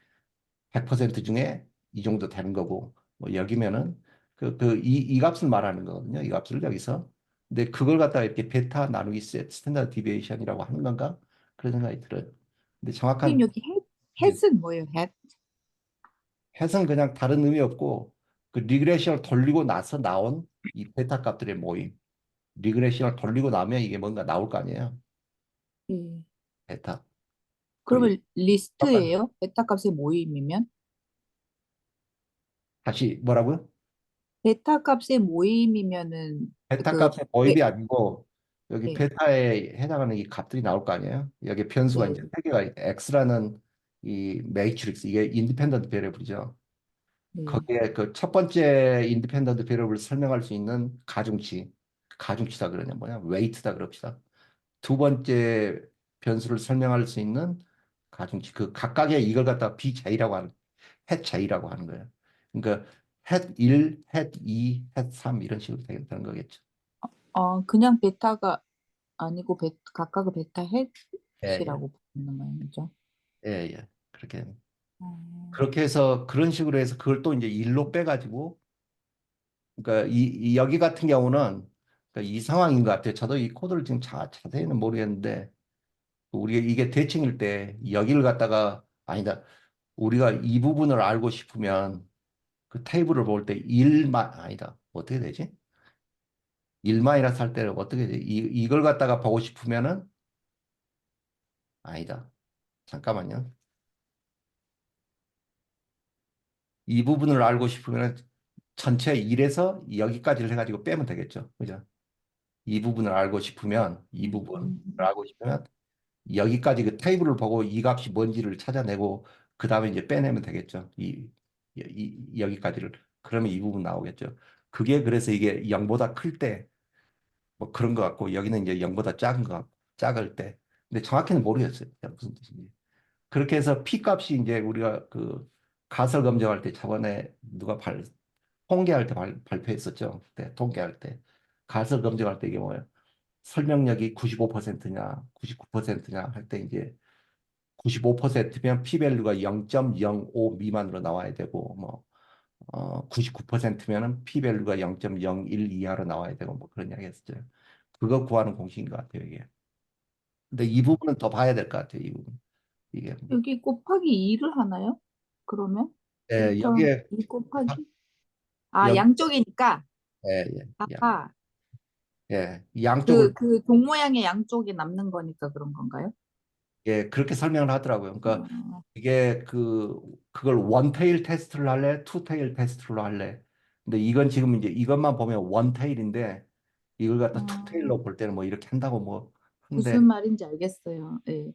S1: 100% 중에 이 정도 되는 거고 뭐 여기면은 이 값을 말하는 거거든요. 이 값을 여기서. 근데 그걸 갖다가 이렇게 베타 나누기 스탠다드 디비에이션이라고 하는 건가? 그런 생각이 들어요. 근데
S2: 선생님
S1: 정확한
S2: 여기 햇은 뭐예요? 햇?
S1: 해석은 그냥 다른 의미 없고 그 리그레션을 돌리고 나서 나온 이 베타 값들의 모임. 리그레션을 돌리고 나면 이게 뭔가 나올 거 아니에요.
S2: 예.
S1: 베타. 그
S2: 그러면 리스트예요? 베타 값의 모임이면?
S1: 다시 뭐라고요?
S2: 베타 값의 모임이면은
S1: 베타
S2: 그
S1: 값의
S2: 네,
S1: 모임이 아니고 여기
S2: 네,
S1: 베타에 해당하는 이 값들이 나올 거 아니에요. 여기 변수가 이제
S2: 네,
S1: 세 개가 X라는 이 매트릭스 이게 인디펜던트 베리어블이죠.
S2: 네.
S1: 거기에 그 첫 번째 인디펜던트 베리어블을 설명할 수 있는 가중치, 가중치다 그러냐 뭐냐 웨이트다 그럽시다. 두 번째 변수를 설명할 수 있는 가중치 그 각각의 이걸 갖다가 BJ라고 하는 햇 J라고 하는 거예요. 그러니까 햇 1, 햇 2, 햇 3 이런 식으로 되는 거겠죠.
S2: 그냥 베타가 아니고 각각의 베타
S1: 예, 예.
S2: 햇이라고 부르는 거예요, 그죠?
S1: 예, 예. 그렇게
S2: 어,
S1: 그렇게 해서 그런 식으로 해서 그걸 또 이제 일로 빼가지고 그러니까 이 여기 같은 경우는 그러니까 이 상황인 것 같아요. 저도 이 코드를 지금 자세히는 모르겠는데 우리가 이게 대칭일 때 여기를 갖다가 아니다. 우리가 이 부분을 알고 싶으면 그 테이블을 볼 때 1마 아니다. 어떻게 되지? 1 마이너스 할 때는 어떻게 되지? 이걸 갖다가 보고 싶으면은 아니다. 잠깐만요. 이 부분을 알고 싶으면 전체 1에서 여기까지를 해가지고 빼면 되겠죠. 그죠? 이 부분을 알고 싶으면 이 부분을 알고 싶으면 여기까지 그 테이블을 보고 이 값이 뭔지를 찾아내고 그 다음에 이제 빼내면 되겠죠. 여기까지를. 그러면 이 부분 나오겠죠. 그게 그래서 이게 0보다 클 때 뭐 그런 것 같고 여기는 이제 0보다 작은 것 같고 작을 때. 근데 정확히는 모르겠어요. 무슨 뜻인지. 그렇게 해서 P 값이 이제 우리가 그 가설 검증할 때 저번에 누가 통계할 때 발표했었죠. 그때 통계할 때 가설 검증할 때 이게 뭐예요? 설명력이 95%냐, 99%냐 할 때 이제 95%면 p-밸류가 0.05 미만으로 나와야 되고 뭐 99%면은 p-밸류가 0.01 이하로 나와야 되고 뭐 그런 이야기 했었죠. 그거 구하는 공식인 것 같아요, 이게. 근데 이 부분은 더 봐야 될 것 같아요, 이 부분. 이게.
S2: 여기 곱하기 2를 하나요? 그러면
S1: 예,
S2: 1점
S1: 여기에
S2: 2 곱하기 아
S1: 여기
S2: 양쪽이니까
S1: 예, 예,
S2: 아
S1: 양쪽을
S2: 그 종 모양의 양쪽이 남는 거니까 그런 건가요?
S1: 예, 그렇게 설명을 하더라고요. 그러니까
S2: 어,
S1: 이게 그걸 원테일 테스트를 할래, 투테일 테스트로 할래. 근데 이건 지금 이제 이것만 보면 원테일인데 이걸 갖다
S2: 어,
S1: 투테일로 볼 때는 뭐 이렇게 한다고 뭐
S2: 무슨
S1: 한데
S2: 말인지 알겠어요. 예.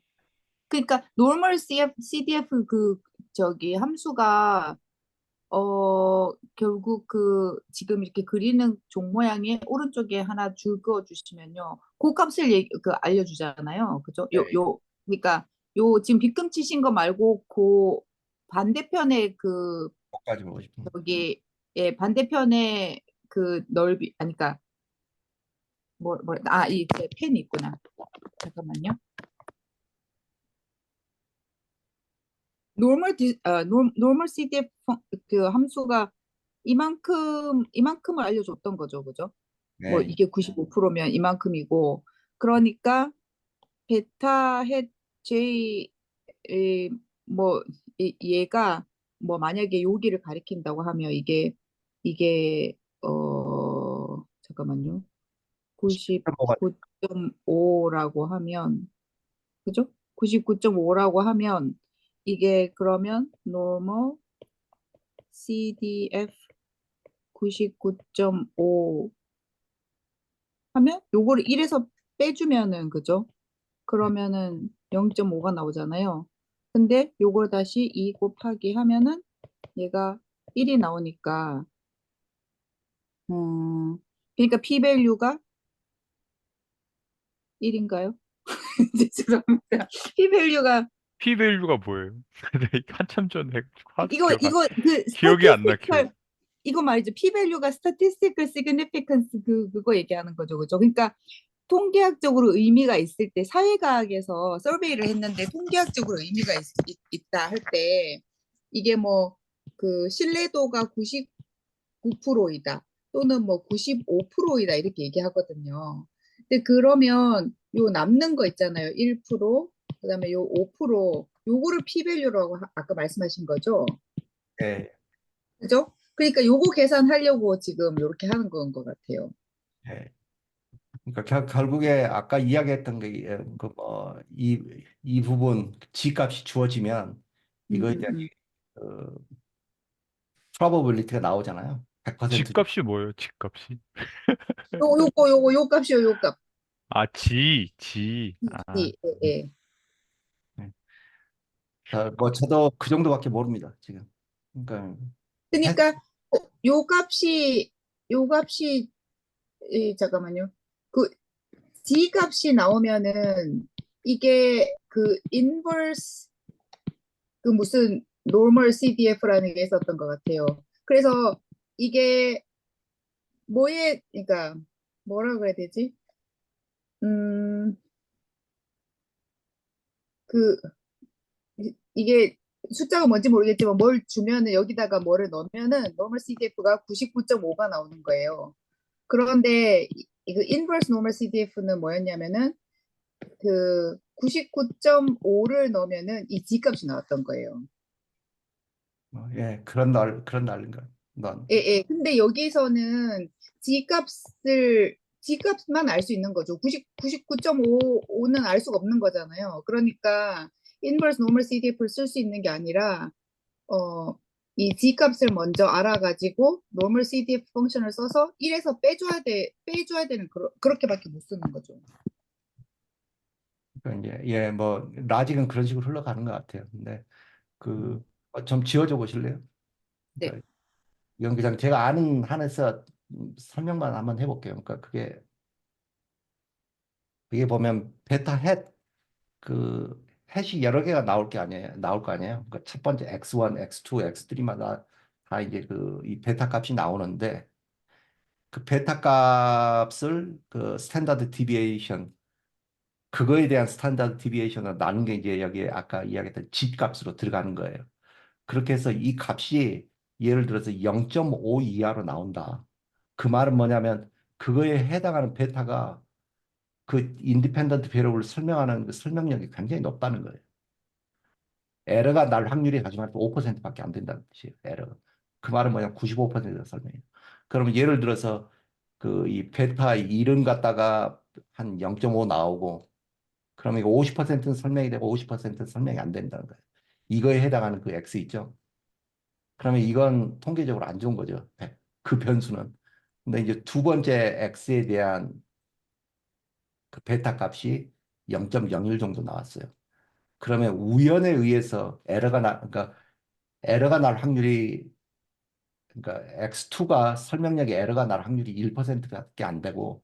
S2: 그러니까 normal CDF 그 저기 함수가 결국 그 지금 이렇게 그리는 종 모양의 오른쪽에 하나 줄 그어 주시면요. 그 값을 알려주잖아요. 그죠?
S1: 예,
S2: 그러니까 요 지금 빗금 치신 거 말고 그 반대편에 그
S1: 거기까지 보고 싶은.
S2: 저기 예 반대편에 그 넓이 아니 그러니까 이 펜이 있구나. 잠깐만요. normal CDF 그 함수가 이만큼을 알려줬던 거죠, 그죠? 뭐
S1: 네,
S2: 이게 95%면 이만큼이고 그러니까 베타 햇 J 뭐 얘가 뭐 만약에 여기를 가리킨다고 하면 이게 잠깐만요.
S1: 뭐가
S2: 99.5라고 하면 그죠? 99.5라고 하면 이게 그러면 normal CDF 99.5 하면 요거를 1에서 빼주면은 그죠? 그러면은 0.5가 나오잖아요. 근데 요걸 다시 2 곱하기 하면은 얘가 1이 나오니까 그러니까 p-밸류가 1인가요? 죄송합니다. p-밸류가
S3: p-밸류가 뭐예요? 근데 한참 전에 하도
S2: 이거 그
S3: 기억이 안 나, 기억.
S2: statistical 이거 말이죠. p-밸류가 statistical significance 그거 얘기하는 거죠. 그죠? 그러니까 통계학적으로 의미가 있을 때 사회과학에서 서베이를 했는데 통계학적으로 의미가 있다 할 때 이게 뭐 그 신뢰도가 99%이다 또는 뭐 95%이다 이렇게 얘기하거든요. 근데 그러면 요 남는 거 있잖아요. 1% 그다음에 요 5% 요거를 p-밸류라고 아까 말씀하신 거죠.
S1: 예,
S2: 그죠? 그러니까 요거 계산하려고 지금 이렇게 하는 건 것 같아요.
S1: 예. 그러니까 결국에 아까 이야기했던 그뭐이 부분 G값이 주어지면
S2: 음,
S1: 이거
S2: 음,
S1: 이제
S2: 음.
S1: 그 probability가 나오잖아요. 100%
S3: 집값이 뭐예요, 집값이?
S2: 요 값이요, 요 값.
S3: 아, 지. 아,
S2: 예, 예.
S1: 뭐 저도 그 정도밖에 모릅니다, 지금. 그러니까 해-
S2: 그러니까 요 값이 잠깐만요. 그 D 값이 나오면은 이게 그 인버스 그 무슨 normal CDF라는 게 있었던 것 같아요. 그래서 이게 그러니까 뭐라 그래야 되지? 음, 그 이게 숫자가 뭔지 모르겠지만 뭘 주면은 여기다가 뭐를 넣으면은 normal CDF가 99.5가 나오는 거예요. 그런데 그 inverse normal CDF는 뭐였냐면은 그 99.5를 넣으면은 이 G값이 나왔던 거예요.
S1: 예, 그런 날인가. 넌
S2: 예, 예. 근데 여기서는 G값만 알 수 있는 거죠. 99.5는 알 수가 없는 거잖아요. 그러니까 inverse normal CDF를 쓸 수 있는 게 아니라 어, 이 G값을 먼저 알아가지고 normal CDF 펑션을 써서 1에서 빼줘야 되는 그렇게밖에 못 쓰는 거죠.
S1: 그러니까 이제 뭐 라직은 그런 식으로 흘러가는 것 같아요. 근데 좀 지어줘 보실래요?
S2: 네.
S1: 그러니까 이건 그냥 제가 아는 한에서 설명만 한번 해볼게요. 그러니까 그게 보면 베타 그 햇이 여러 개가 나올 거 아니에요. 그러니까 첫 번째 x1, x2, x3마다 다 이제 이 베타 값이 나오는데 그 베타 값을 그 스탠다드 디비에이션 그거에 대한 스탠다드 디비에이션을 나눈 게 이제 여기에 아까 이야기했던 집 값으로 들어가는 거예요. 그렇게 해서 이 값이 예를 들어서 0.5 이하로 나온다. 그 말은 뭐냐면 그거에 해당하는 베타가 그 인디펜던트 베리어블을 설명하는 그 설명력이 굉장히 높다는 거예요. 에러가 날 확률이 하지만 5%밖에 안 된다는 뜻이에요. 에러가. 그 말은 뭐냐 95%다 설명해요. 그러면 예를 들어서 이 베타 이름 갖다가 한 0.5 나오고 그러면 이거 50%는 설명이 되고 50%는 설명이 안 된다는 거예요. 이거에 해당하는 그 X 있죠. 그러면 이건 통계적으로 안 좋은 거죠. 그 변수는. 근데 이제 두 번째 X에 대한 그 베타 값이 0.01 정도 나왔어요. 그러면 우연에 의해서 그러니까 에러가 날 확률이 그러니까 X2가 설명력에 에러가 날 확률이 1%밖에 안 되고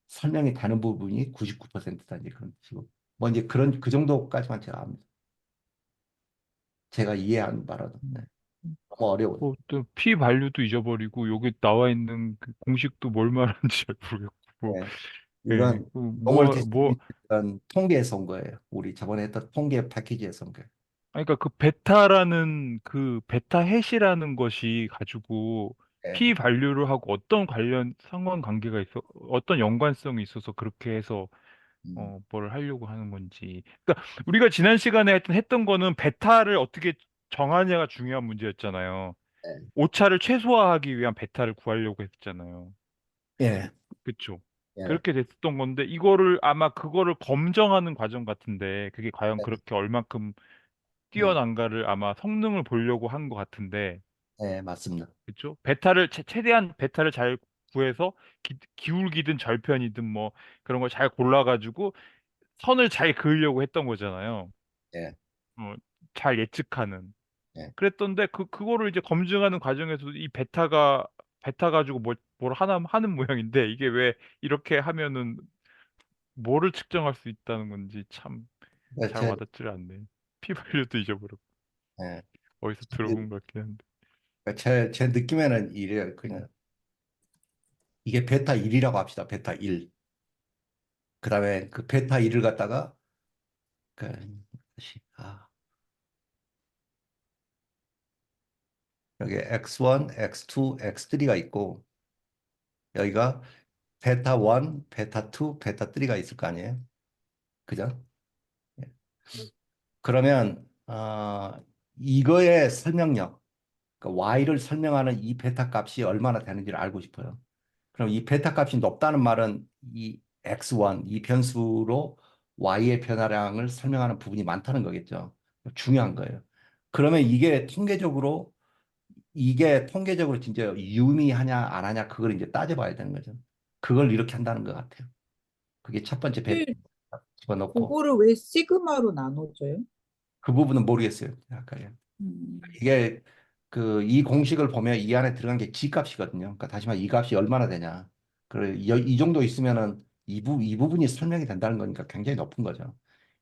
S1: 설명이 되는 부분이 99%다 이제 그런 식으로. 뭐 이제 그런 그 정도까지만 제가 압니다. 제가 이해한 바로는 네. 너무 어려워요.
S3: 뭐, 또 P 발류도 잊어버리고 여기 나와 있는 그 공식도 뭘 말하는지 잘 모르겠고 뭐,
S1: 네.
S3: 예,
S1: 이건 노멀
S3: 뭐,
S1: 테스팅 이런 통계에서 온 거예요. 우리 저번에 했던 통계 패키지에서 온 거예요.
S3: 아니, 그러니까 그 베타라는 그 베타 해시라는 것이 가지고
S1: 네.
S3: P 발류를 하고 어떤 관련 상관관계가 있어, 어떤 연관성이 있어서 그렇게 해서
S1: 음,
S3: 뭘 하려고 하는 건지. 그러니까 우리가 지난 시간에 하여튼 했던 거는 베타를 어떻게 정하냐가 중요한 문제였잖아요.
S1: 네.
S3: 오차를 최소화하기 위한 베타를 구하려고 했잖아요.
S1: 예.
S3: 그쵸?
S1: 예.
S3: 그렇게 됐던 건데 이거를 아마 그거를 검증하는 과정 같은데 그게 과연 그렇게 얼만큼
S1: 예.
S3: 뛰어난가를 아마 성능을 보려고 한 것 같은데
S1: 예, 맞습니다.
S3: 그쵸? 베타를 최대한 베타를 잘 구해서 기울기든 절편이든 뭐 그런 걸 잘 골라가지고 선을 잘 그으려고 했던 거잖아요.
S1: 예.
S3: 어, 잘 예측하는.
S1: 예.
S3: 그랬던데 그거를 이제 검증하는 과정에서 이 베타 가지고 뭘 하나 하는 모양인데 이게 왜 이렇게 하면은 뭐를 측정할 수 있다는 건지 참
S1: 그러니까
S3: 잘 와닿지를 않네. 피 발류도 잊어버렸고
S1: 예.
S3: 어디서 들어본 것 같긴 한데.
S1: 그러니까 제 느낌에는 이래요. 그냥 이게 베타 1이라고 합시다. 베타 1. 그다음에 그 베타 1을 갖다가 그 다시 여기 X1, X2, X3가 있고 여기가 베타 1, 베타 2, 베타 3가 있을 거 아니에요. 그죠? 예. 그러면 이거의 설명력, 그러니까 Y를 설명하는 이 베타 값이 얼마나 되는지를 알고 싶어요. 그럼 이 베타 값이 높다는 말은 이 X1, 이 변수로 Y의 변화량을 설명하는 부분이 많다는 거겠죠. 중요한 거예요. 그러면 이게 통계적으로 진짜 유의미하냐 안 하냐 그걸 이제 따져봐야 되는 거죠. 그걸 이렇게 한다는 것 같아요. 그게 첫 번째 베타
S2: 네,
S1: 집어넣고
S2: 그거를 왜 시그마로 나눠줘요?
S1: 그 부분은 모르겠어요. 아까
S2: 음.
S1: 이게 이 공식을 보면 이 안에 들어간 게 G값이거든요. 그러니까 다시 말해 이 값이 얼마나 되냐. 이 정도 있으면은 이 부분이 설명이 된다는 거니까 굉장히 높은 거죠.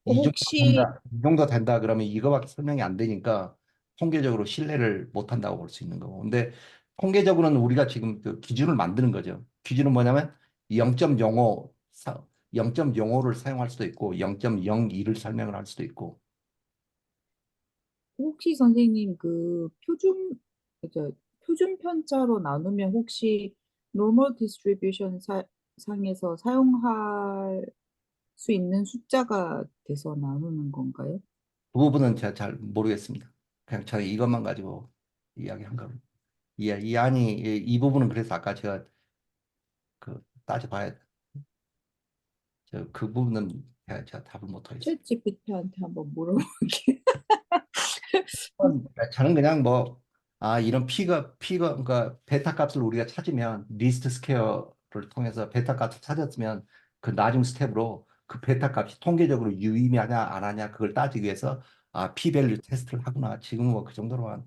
S2: 혹시
S1: 이 정도 된다 그러면 이거밖에 설명이 안 되니까 통계적으로 신뢰를 못 한다고 볼 수 있는 거고. 근데 통계적으로는 우리가 지금 그 기준을 만드는 거죠. 기준은 뭐냐면 0.05, 0.05를 사용할 수도 있고 0.02를 설명을 할 수도 있고.
S2: 혹시 선생님 그 표준 편차로 나누면 혹시 normal distribution 상에서 사용할 수 있는 숫자가 돼서 나누는 건가요?
S1: 그 부분은 제가 잘 모르겠습니다. 그냥 저는 이것만 가지고 이야기한 겁니다. 이 부분은 그래서 아까 제가 따져봐야 그 부분은 제가 답을 못 하겠습니다.
S2: 챗 GPT한테 한번 물어볼게.
S1: 저는 그냥 뭐 이런 그러니까 베타 값을 우리가 찾으면 리스트 스퀘어를 통해서 베타 값을 찾았으면 그 나중 스텝으로 그 베타 값이 통계적으로 유의미하냐 안 하냐 그걸 따지기 위해서 P 밸류 테스트를 하구나. 지금은 뭐 그 정도로만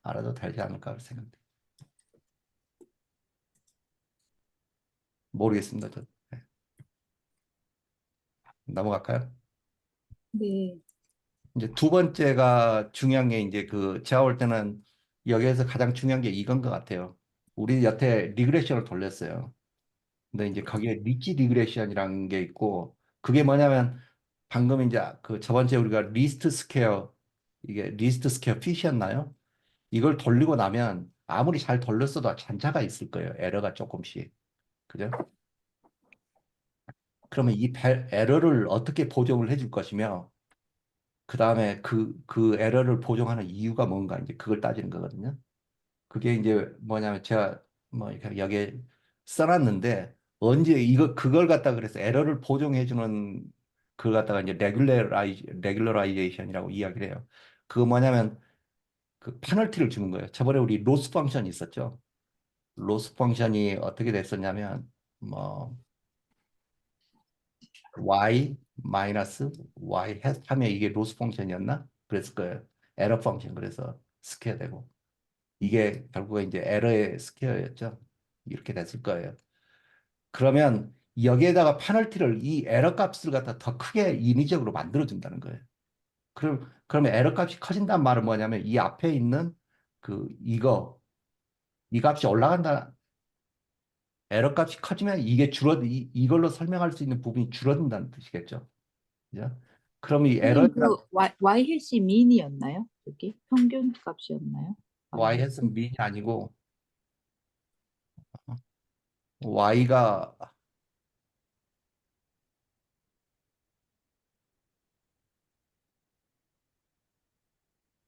S1: 알아도 되지 않을까 생각돼요. 모르겠습니다. 네. 넘어갈까요?
S2: 네.
S1: 이제 두 번째가 중요한 게 이제 그 제가 볼 때는 여기에서 가장 중요한 게 이건 것 같아요. 우리 여태 리그레션을 돌렸어요. 근데 이제 거기에 리치 리그레션이라는 게 있고 그게 뭐냐면 방금 이제 그 저번주에 우리가 리스트 스퀘어 이게 리스트 스퀘어 핏이었나요? 이걸 돌리고 나면 아무리 잘 돌렸어도 잔차가 있을 거예요. 에러가 조금씩. 그죠? 그러면 이 에러를 어떻게 보정을 해줄 것이며 그 다음에 그 에러를 보정하는 이유가 뭔가 이제 그걸 따지는 거거든요. 그게 이제 뭐냐면 제가 뭐 이렇게 여기에 써놨는데 언제 이거 그걸 갖다 그래서 에러를 보정해주는 그걸 갖다가 이제 레귤러라이제이션이라고 이야기를 해요. 그거 뭐냐면 그 페널티를 주는 거예요. 저번에 우리 로스 펑션이 있었죠. 로스 펑션이 어떻게 됐었냐면 뭐 y 마이너스 y 하면 이게 로스 펑션이었나? 그랬을 거예요. 에러 펑션 그래서 스퀘어 되고 이게 결국에 이제 에러의 스퀘어였죠. 이렇게 됐을 거예요. 그러면 여기에다가 페널티를 이 에러 값을 갖다 더 크게 인위적으로 만들어준다는 거예요. 그러면 에러 값이 커진다는 말은 뭐냐면 이 앞에 있는 이 값이 올라간다. 에러 값이 커지면 이게 이걸로 설명할 수 있는 부분이 줄어든다는 뜻이겠죠. 그죠? 그럼 이 에러
S2: 선생님, 그 Y 해시 민이었나요? 여기 평균 값이었나요? Y
S1: y
S2: 해시?
S1: 햇은 민이 아니고 y가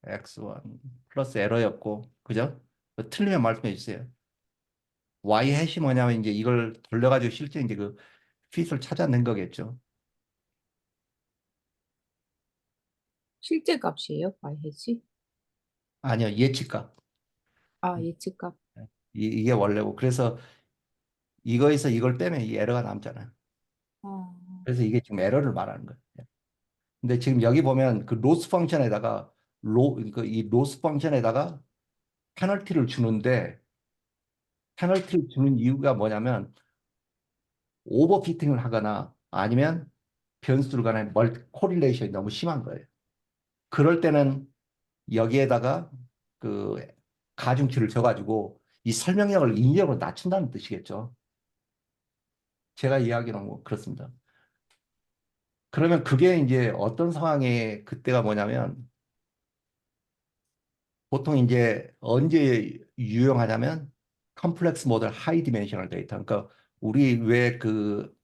S1: x1 플러스 에러였고 그죠? 틀리면 말씀해 주세요. y 햇이 뭐냐면 이제 이걸 돌려가지고 실제 이제 그 핏을 찾아낸 거겠죠.
S2: 실제 값이에요? Y 해시?
S1: 아니요, 예치값.
S2: 아, 예측 값.
S1: 이게 원래고 그래서 이거에서 이걸 빼면 이 에러가 남잖아요.
S2: 아,
S1: 그래서 이게 지금 에러를 말하는 거예요. 근데 지금 여기 보면 그 로스 펑션에다가 이 로스 펑션에다가 페널티를 주는데 페널티를 주는 이유가 뭐냐면 오버피팅을 하거나 아니면 변수들 간의 멀티 코릴레이션이 너무 심한 거예요. 그럴 때는 여기에다가 그 가중치를 줘가지고 이 설명력을 인위적으로 낮춘다는 뜻이겠죠. 제가 이야기는 뭐 그렇습니다. 그러면 그게 이제 어떤 상황에 그때가 뭐냐면 보통 이제 언제 유용하냐면 컴플렉스 모델 하이 디멘셔널 데이터. 그러니까 우리 왜 그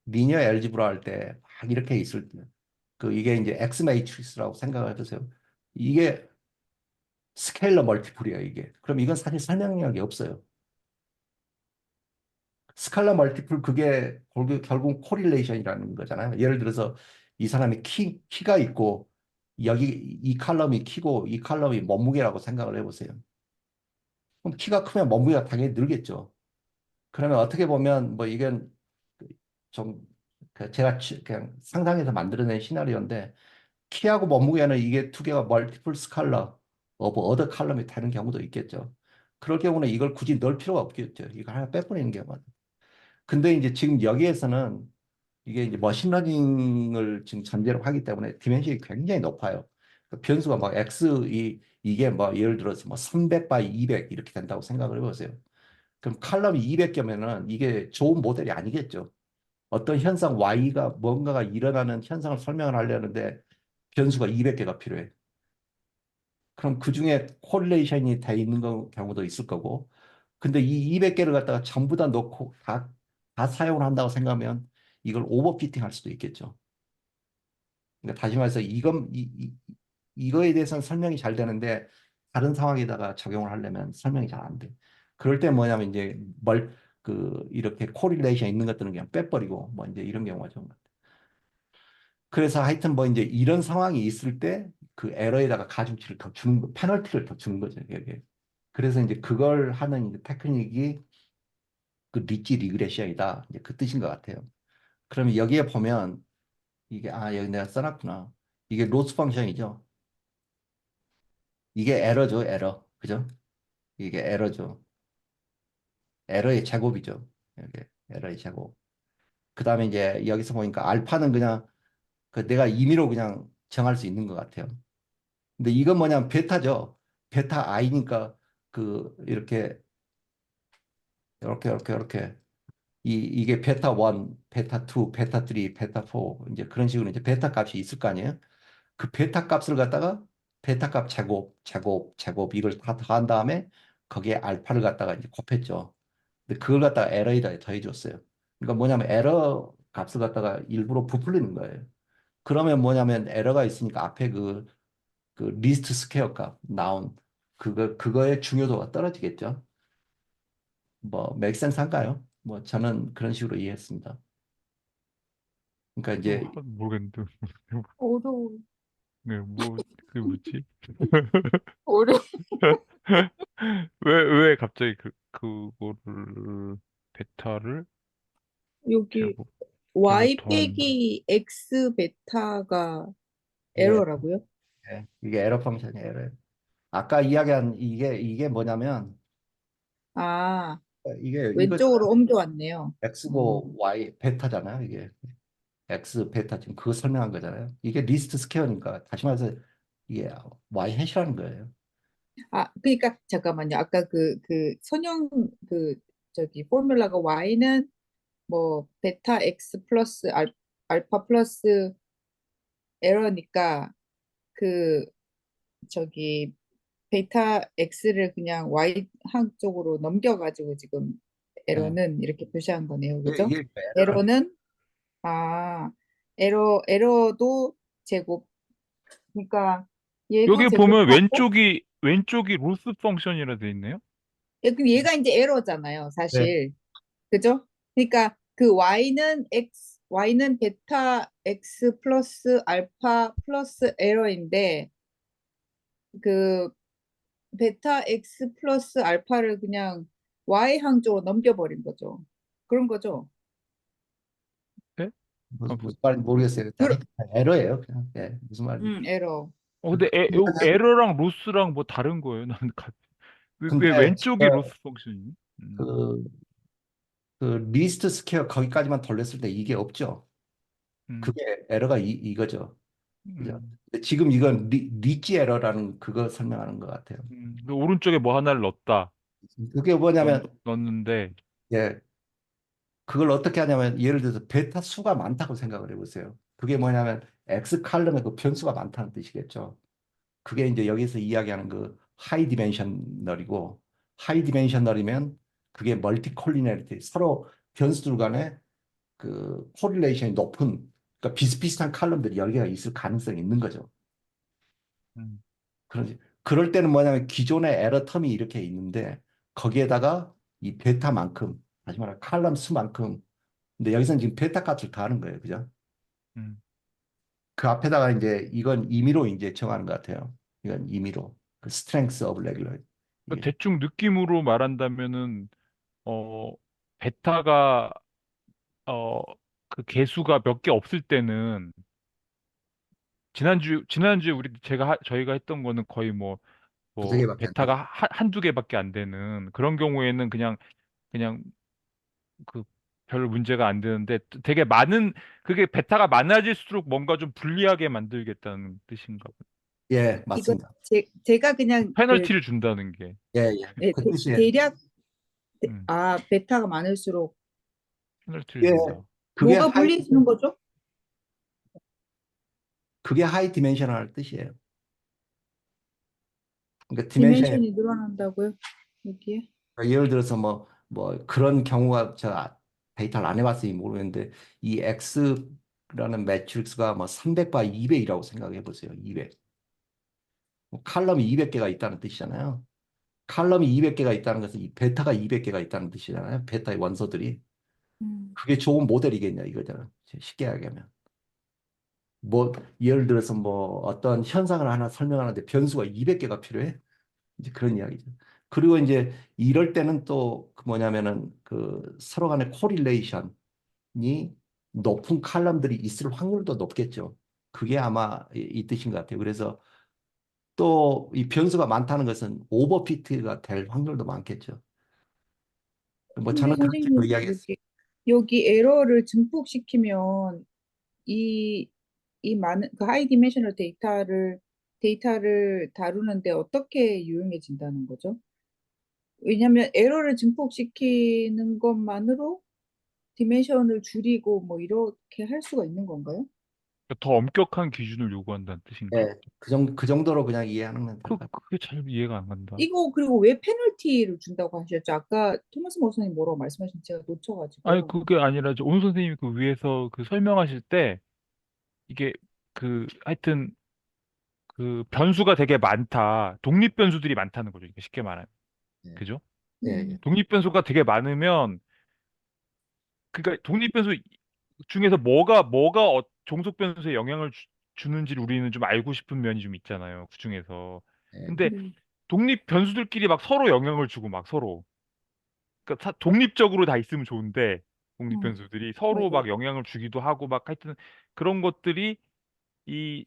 S1: 리니어 엘지브라 할 때 막 이렇게 있을 때 그 이게 이제 X 매트릭스라고 생각을 해보세요. 이게 스케일러 멀티플이에요, 이게. 그럼 이건 사실 설명력이 없어요. 스칼라 멀티플 그게 결국 코릴레이션이라는 거잖아요. 예를 들어서 이 사람이 키가 있고 여기 이 칼럼이 키고 이 칼럼이 몸무게라고 생각을 해보세요. 그럼 키가 크면 몸무게가 당연히 늘겠죠. 그러면 어떻게 보면 뭐 이건 좀 제가 그냥 상상해서 만들어낸 시나리오인데 키하고 몸무게는 이게 두 개가 멀티플 스칼라 오브 어더 칼럼이 되는 경우도 있겠죠. 그럴 경우는 이걸 굳이 넣을 필요가 없겠죠. 이거 하나 빼버리는 경우가. 근데 이제 지금 여기에서는 이게 이제 머신러닝을 지금 전제로 하기 때문에 디멘션이 굉장히 높아요. 그 변수가 막 이게 뭐 예를 들어서 뭐 300 바이 200 이렇게 된다고 생각을 해보세요. 그럼 칼럼이 200개면은 이게 좋은 모델이 아니겠죠. 어떤 현상 Y가 뭔가가 일어나는 현상을 설명을 하려는데 변수가 200개가 필요해. 그럼 그 중에 코릴레이션이 돼 있는 경우도 있을 거고. 근데 이 200개를 갖다가 전부 다 넣고 다 사용을 한다고 생각하면 이걸 오버피팅 할 수도 있겠죠. 그러니까 다시 말해서 이거에 대해서는 설명이 잘 되는데 다른 상황에다가 적용을 하려면 설명이 잘 안 돼. 그럴 때 뭐냐면 이제 이렇게 코릴레이션 있는 것들은 그냥 빼버리고 뭐 이제 이런 경우가 좀. 그래서 하여튼 뭐 이제 이런 상황이 있을 때 그 에러에다가 가중치를 더 주는 페널티를 더 주는 거죠. 이게. 그래서 이제 그걸 하는 이제 테크닉이 그 리치 리그레션이다. 이제 그 뜻인 것 같아요. 그러면 여기에 보면 여기 내가 써놨구나. 이게 로스 펑션이죠. 이게 에러죠, 에러. 그죠? 이게 에러죠. 에러의 제곱이죠. 이게 에러의 제곱. 그다음에 이제 여기서 보니까 알파는 그냥 그 내가 임의로 그냥 정할 수 있는 것 같아요. 근데 이건 뭐냐면 베타죠. 베타 i니까 그 이렇게 이게 베타 1, 베타 2, 베타 3, 베타 4 이제 그런 식으로 이제 베타 값이 있을 거 아니에요. 그 베타 값을 갖다가 베타 값 제곱 이걸 다 더한 다음에 거기에 알파를 갖다가 이제 곱했죠. 근데 그걸 갖다가 에러에다 더해 줬어요. 그러니까 뭐냐면 에러 값을 갖다가 일부러 부풀리는 거예요. 그러면 뭐냐면 에러가 있으니까 앞에 그 리스트 스퀘어 값 나온 그거의 중요도가 떨어지겠죠. 뭐 맥센스 한가요? 뭐 저는 그런 식으로 이해했습니다. 그러니까 이제
S3: 모르겠는데.
S2: 어려워.
S3: 네, 뭐, 그게 뭐지?
S2: 어려워.
S3: 왜 갑자기 그거를, 베타를
S2: 여기
S3: 제곱, 를
S2: y
S3: 더한다.
S2: 빼기 x 베타가
S1: 예,
S2: 에러라고요?
S1: 예. 이게 에러 펑션이 에러예요. 아까 이야기한 이게 뭐냐면
S2: 아,
S1: 이거
S2: 왼쪽으로 옮겨왔네요.
S1: x고 y 베타잖아요. 이게 x 베타 지금 그거 설명한 거잖아요. 이게 리스트 스퀘어니까 다시 말해서 이게 y 해시라는 거예요.
S2: 아, 그러니까 잠깐만요. 아까 선형 저기 포뮬라가 y는 뭐 베타 x 플러스 알파 플러스 에러니까 그 저기 베타 x를 그냥 y 항 쪽으로 넘겨가지고 지금
S1: 예.
S2: 에러는 이렇게 표시한 거네요. 그죠?
S1: 이게 에러라는
S2: 에러는 아 에러도 제곱. 그러니까 얘도
S3: 여기 보면
S2: 제곱하고
S3: 왼쪽이 로스 펑션이라 돼 있네요.
S2: 그럼 얘가 이제 에러잖아요,
S1: 네.
S2: 사실. 그죠? 그러니까 y는 베타 x 플러스 알파 플러스 에러인데 그 베타 x 플러스 알파를 그냥 y 항 쪽으로 넘겨버린 거죠. 그런 거죠.
S3: 네? 아,
S1: 무슨 말인지 모르겠어요.
S2: 그,
S1: 에러예요. 그냥 무슨 말인지.
S2: 에러.
S3: 근데 에러랑 로스랑 뭐 다른 거예요? 나는 왜
S1: 근데
S3: 왼쪽이 로스 펑션이니?
S1: 그, 그 리스트 스퀘어 거기까지만 돌렸을 때 이게 없죠.
S3: 음,
S1: 그게 에러가 이거죠. 그죠?
S3: 음,
S1: 근데 지금 이건 리치 에러라는 그거 설명하는 것 같아요.
S3: 그 오른쪽에 뭐 하나를 넣었다.
S1: 그게 뭐냐면
S3: 넣었는데,
S1: 예, 그걸 어떻게 하냐면 예를 들어서 베타 수가 많다고 생각을 해보세요. 그게 뭐냐면 X 칼럼에 그 변수가 많다는 뜻이겠죠. 그게 이제 여기서 이야기하는 그 하이 디멘셔널이고 하이 디멘셔널이면 그게 멀티 콜리네리티 서로 변수들 간에 그 코릴레이션이 높은 그러니까 비슷비슷한 칼럼들이 여러 개가 있을 가능성이 있는 거죠.
S3: 음,
S1: 그러지. 그럴 때는 뭐냐면 기존의 에러 텀이 이렇게 있는데 거기에다가 이 베타만큼 다시 말해 칼럼 수만큼 근데 여기서는 지금 베타 값을 더하는 거예요. 그죠?
S3: 음.
S1: 그 앞에다가 이제 이건 임의로 이제 정하는 것 같아요. 이건 임의로. 그 strength of regular.
S3: 그
S1: 이게.
S3: 대충 느낌으로 말한다면은, 어, 베타가, 어, 그 개수가 몇 개 없을 때는, 지난주에 저희가 했던 거는 거의
S1: 두세 개밖에 안 되죠.
S3: 베타가 한두 개밖에 안 되는 그런 경우에는 그냥 그 별 문제가 안 되는데 되게 그게 베타가 많아질수록 뭔가 좀 불리하게 만들겠다는 뜻인가 봐요.
S1: 예,
S2: 이거
S1: 맞습니다.
S2: 제가 그냥
S3: 페널티를 준다는 게.
S1: 예, 예. 그 뜻이에요.
S2: 대략
S3: 음,
S2: 베타가 많을수록
S3: 페널티를
S1: 예,
S3: 준다.
S1: 그게
S2: 뭐가
S1: 하이,
S2: 불리해지는 거죠?
S1: 그게 하이 디멘셔널 뜻이에요. 그러니까 디멘션이
S2: 디멘션이 늘어난다고요? 여기에?
S1: 예를 들어서 뭐 그런 경우가 제가 데이터를 안 해봤으니 모르겠는데 이 X라는 매트릭스가 뭐 300바 200이라고 생각해 보세요. 200. 뭐 칼럼이 200개가 있다는 뜻이잖아요. 칼럼이 200개가 있다는 것은 이 베타가 200개가 있다는 뜻이잖아요. 베타의 원소들이.
S2: 음.
S1: 그게 좋은 모델이겠냐 이거잖아. 쉽게 얘기하면. 뭐 예를 들어서 뭐 어떤 현상을 하나 설명하는데 변수가 200개가 필요해? 이제 그런 이야기죠. 그리고 이제 이럴 때는 또그 뭐냐면은 그 서로 간의 코릴레이션이 높은 칼럼들이 있을 확률도 높겠죠. 그게 아마 이 뜻인 것 같아요. 그래서 또 이 변수가 많다는 것은 오버피트가 될 확률도 많겠죠. 뭐
S2: 근데
S1: 저는 그런 식으로
S2: 선생님
S1: 이야기했어요.
S2: 여기 에러를 증폭시키면 이 이 많은 그 하이 디멘셔널 데이터를 다루는데 어떻게 유용해진다는 거죠? 왜냐하면 에러를 증폭시키는 것만으로 디멘션을 줄이고 뭐 이렇게 할 수가 있는 건가요?
S3: 더 엄격한 기준을 요구한다는 뜻인가?
S1: 네, 그 정도로 그냥 이해하는 될 것 같아요.
S3: 그게 잘 이해가 안 간다.
S2: 이거 그리고 왜 페널티를 준다고 하셨죠? 아까 토마스 목사님 뭐라고 말씀하셨는지 제가
S3: 아니,
S2: 놓쳐가지고요.
S3: 그게 아니라 온 선생님이 그 위에서 그 설명하실 때 이게 그 하여튼 그 변수가 되게 많다. 독립 변수들이 많다는 거죠. 이게 쉽게 말하면.
S1: 네,
S3: 그죠?
S1: 네, 예.
S3: 독립 변수가 되게 많으면 그러니까 독립 변수 중에서 뭐가 종속 변수에 영향을 주는지를 우리는 좀 알고 싶은 면이 좀 있잖아요. 그 중에서.
S1: 네,
S3: 근데
S2: 네.
S3: 독립 변수들끼리 막 서로 영향을 주고 막 서로. 그러니까 독립적으로 다 있으면 좋은데 독립
S2: 어,
S3: 변수들이 서로
S2: 네네.
S3: 막 영향을 주기도 하고 막 하여튼 그런 것들이 이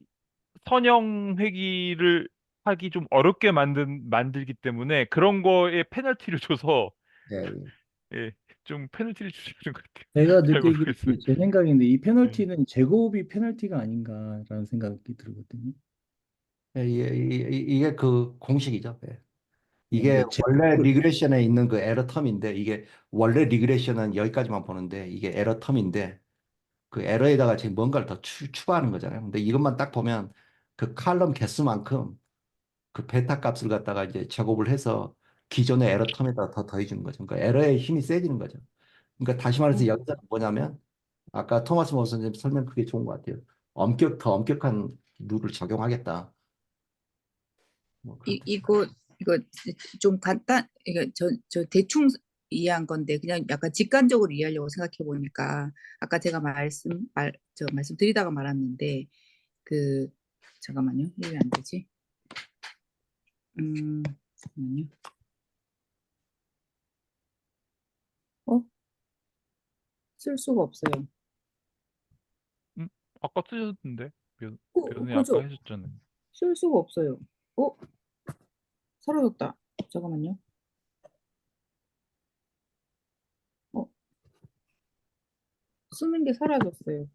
S3: 선형 회귀를 하기 좀 어렵게 만들기 때문에 그런 거에 페널티를 줘서
S1: 네, 예.
S3: 예, 좀 페널티를 주시는 것 같아요.
S4: 제가
S3: 잘
S4: 느끼기에
S3: 모르겠어요.
S4: 제 생각인데 이
S3: 예.
S4: 페널티는 제곱이 페널티가 아닌가라는 생각이 들거든요.
S1: 이게 그 공식이죠. 예.
S4: 네,
S1: 이게
S4: 그러니까
S1: 원래
S4: 제곱을
S1: 리그레션에 있는 그 에러 텀인데 이게 원래 리그레션은 여기까지만 보는데 이게 에러 텀인데 그 에러에다가 지금 뭔가를 더 추가하는 거잖아요. 근데 이것만 딱 보면 그 칼럼 개수만큼 그 베타 값을 갖다가 이제 제곱을 해서 기존의 에러 텀에다 더 더해주는 거죠. 그러니까 에러의 힘이 세지는 거죠. 그러니까 다시 말해서
S2: 어,
S1: 여기서 뭐냐면 아까 토마스 모 선생님 설명 그게 좋은 것 같아요. 더 엄격한 룰을 적용하겠다. 뭐 그렇게.
S2: 이거 좀 이거 저 대충 이해한 건데 그냥 약간 직관적으로 이해하려고 생각해 보니까 아까 제가 말씀드리다가 말았는데 그 잠깐만요. 이게 왜 안 되지? 잠깐만요. 어? 쓸 수가 없어요.
S3: 음, 아까 쓰셨는데 변호사님 아까
S2: 그죠?
S3: 하셨잖아요.
S2: 쓸 수가 없어요. 어? 사라졌다. 잠깐만요. 어? 쓰는 게 사라졌어요.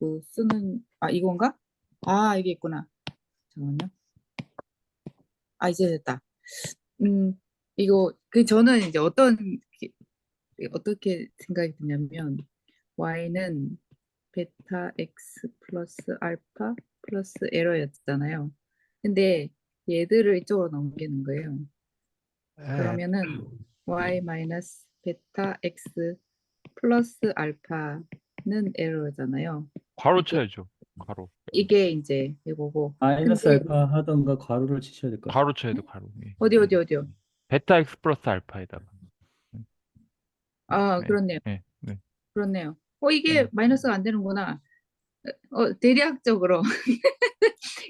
S2: 이건가? 아, 이게 있구나. 잠깐만요. 아, 이제 됐다. 음, 저는 이제 어떻게 생각이 드냐면, y는 베타 x 플러스 알파 플러스 에러였잖아요. 근데 얘들을 이쪽으로 넘기는 거예요.
S1: 예,
S2: 그러면은 y 마이너스 베타 x 플러스 알파는 에러잖아요.
S3: 괄호
S2: 이게,
S3: 쳐야죠. 괄호.
S2: 이게 이제 이거고.
S4: 마이너스
S2: 근데,
S4: 알파 하던가 괄호를 치셔야 될 것 같아요.
S3: 괄호 쳐야 돼, 괄호. 예.
S2: 어디요?
S3: 베타 x 플러스 알파에다가. 음,
S2: 아,
S3: 네,
S2: 그렇네요.
S3: 네, 네.
S2: 그렇네요. 이게
S3: 음.
S2: 마이너스가 안 되는구나. 대략적으로.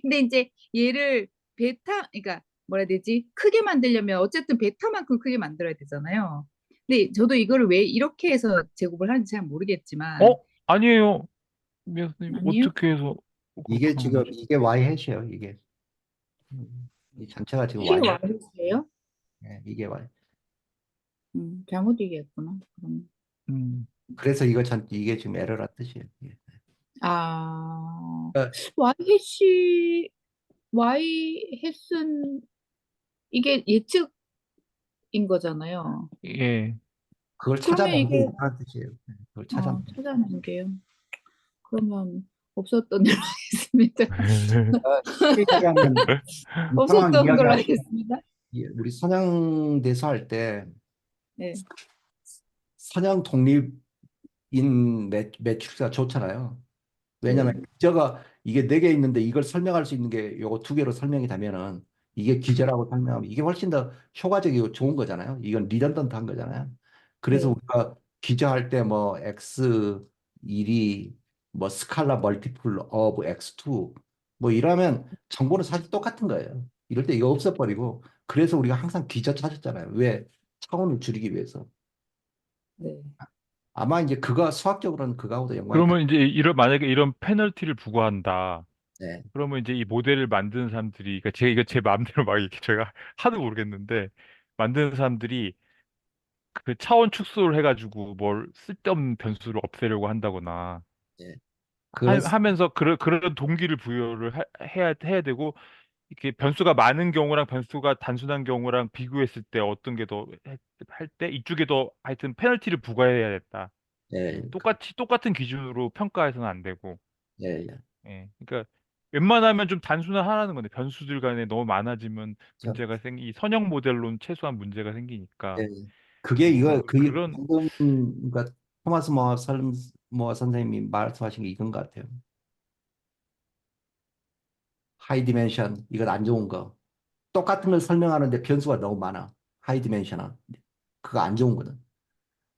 S2: 근데 이제 얘를 그러니까 뭐라 해야 되지? 크게 만들려면 어쨌든 베타만큼 크게 만들어야 되잖아요. 근데 저도 이거를 왜 이렇게 해서 제곱을 하는지 잘 모르겠지만,
S3: 아니에요. 교수님
S2: 아니에요?
S3: 어떻게 해서 그렇게
S1: 이게
S3: 하는
S1: 지금
S3: 거죠?
S1: 이게 Y 해시요. 이게 이 전체가 지금
S2: 이게
S1: Y.
S2: 와이프예요?
S1: 예, 이게 Y.
S2: 잘못 얘기했구나. 그럼.
S3: 음,
S1: 이게 지금 에러라 뜻이에요. 예.
S2: 아,
S1: 그러니까
S2: y 해시, y 햇은 이게 예측인 거잖아요.
S3: 예.
S1: 그걸
S2: 그러면
S1: 찾아내는 게
S2: 이게
S1: 있다는 뜻이에요. 예, 그걸 찾아내.
S2: 찾아낸 게요. 그러면 없었던 걸로 하겠습니다.
S1: 쉽게 얘기하면 이 상황
S2: 없었던 걸로
S1: 이야기할 때
S2: 하겠습니다.
S1: 우리 선양대소 할 때
S2: 네,
S1: 선양 독립인 매출사 좋잖아요.
S2: 네,
S1: 왜냐하면 기저가 이게 네 개 있는데 이걸 설명할 수 있는 게 요거 두 개로 설명이 되면은 이게 기저라고 설명하면 이게 훨씬 더 효과적이고 좋은 거잖아요. 이건 리던던트한 거잖아요. 그래서
S2: 네,
S1: 우리가 기저할 때 뭐 x 1이 뭐 스칼라 멀티플 오브 x2 뭐 이러면 정보는 사실 똑같은 거예요. 이럴 때 이거 없애버리고 그래서 우리가 항상 기저 찾았잖아요. 왜? 차원을 줄이기 위해서.
S2: 네.
S1: 아마 이제 그거 수학적으로는 그거하고도 연관이 다.
S3: 그러면 이제 만약에 이런 페널티를 부과한다.
S1: 네,
S3: 그러면 이제 이 모델을 만드는 사람들이, 그러니까 제가 이거 제 마음대로 막 이렇게 제가 하도 모르겠는데, 만드는 사람들이 그 차원 축소를 해가지고 뭘 쓸데없는 변수를 없애려고 한다거나
S1: 네. 그럴 수-
S3: 하면서 그런 동기를 부여를 해야 되고, 이렇게 변수가 많은 경우랑 변수가 단순한 경우랑 비교했을 때 어떤 게 더 할 때 이쪽에 더 하여튼 페널티를 부과해야겠다.
S1: 예,
S3: 똑같은 기준으로 평가해서는 안 되고.
S1: 예, 예.
S3: 예. 그러니까 웬만하면 좀 단순화하라는 건데 변수들 간에 너무 많아지면
S1: 저,
S3: 이 선형 모델로는 최소한 문제가 생기니까
S1: 예. 그게 이거
S3: 그런
S1: 방금 그러니까 토마스 모어 선생님이 말씀하신 게 이건 것 같아요. 하이 디멘션 이건 안 좋은 거. 똑같은 걸 설명하는데 변수가 너무 많아. 하이 디멘션은 그거 안 좋은 거든.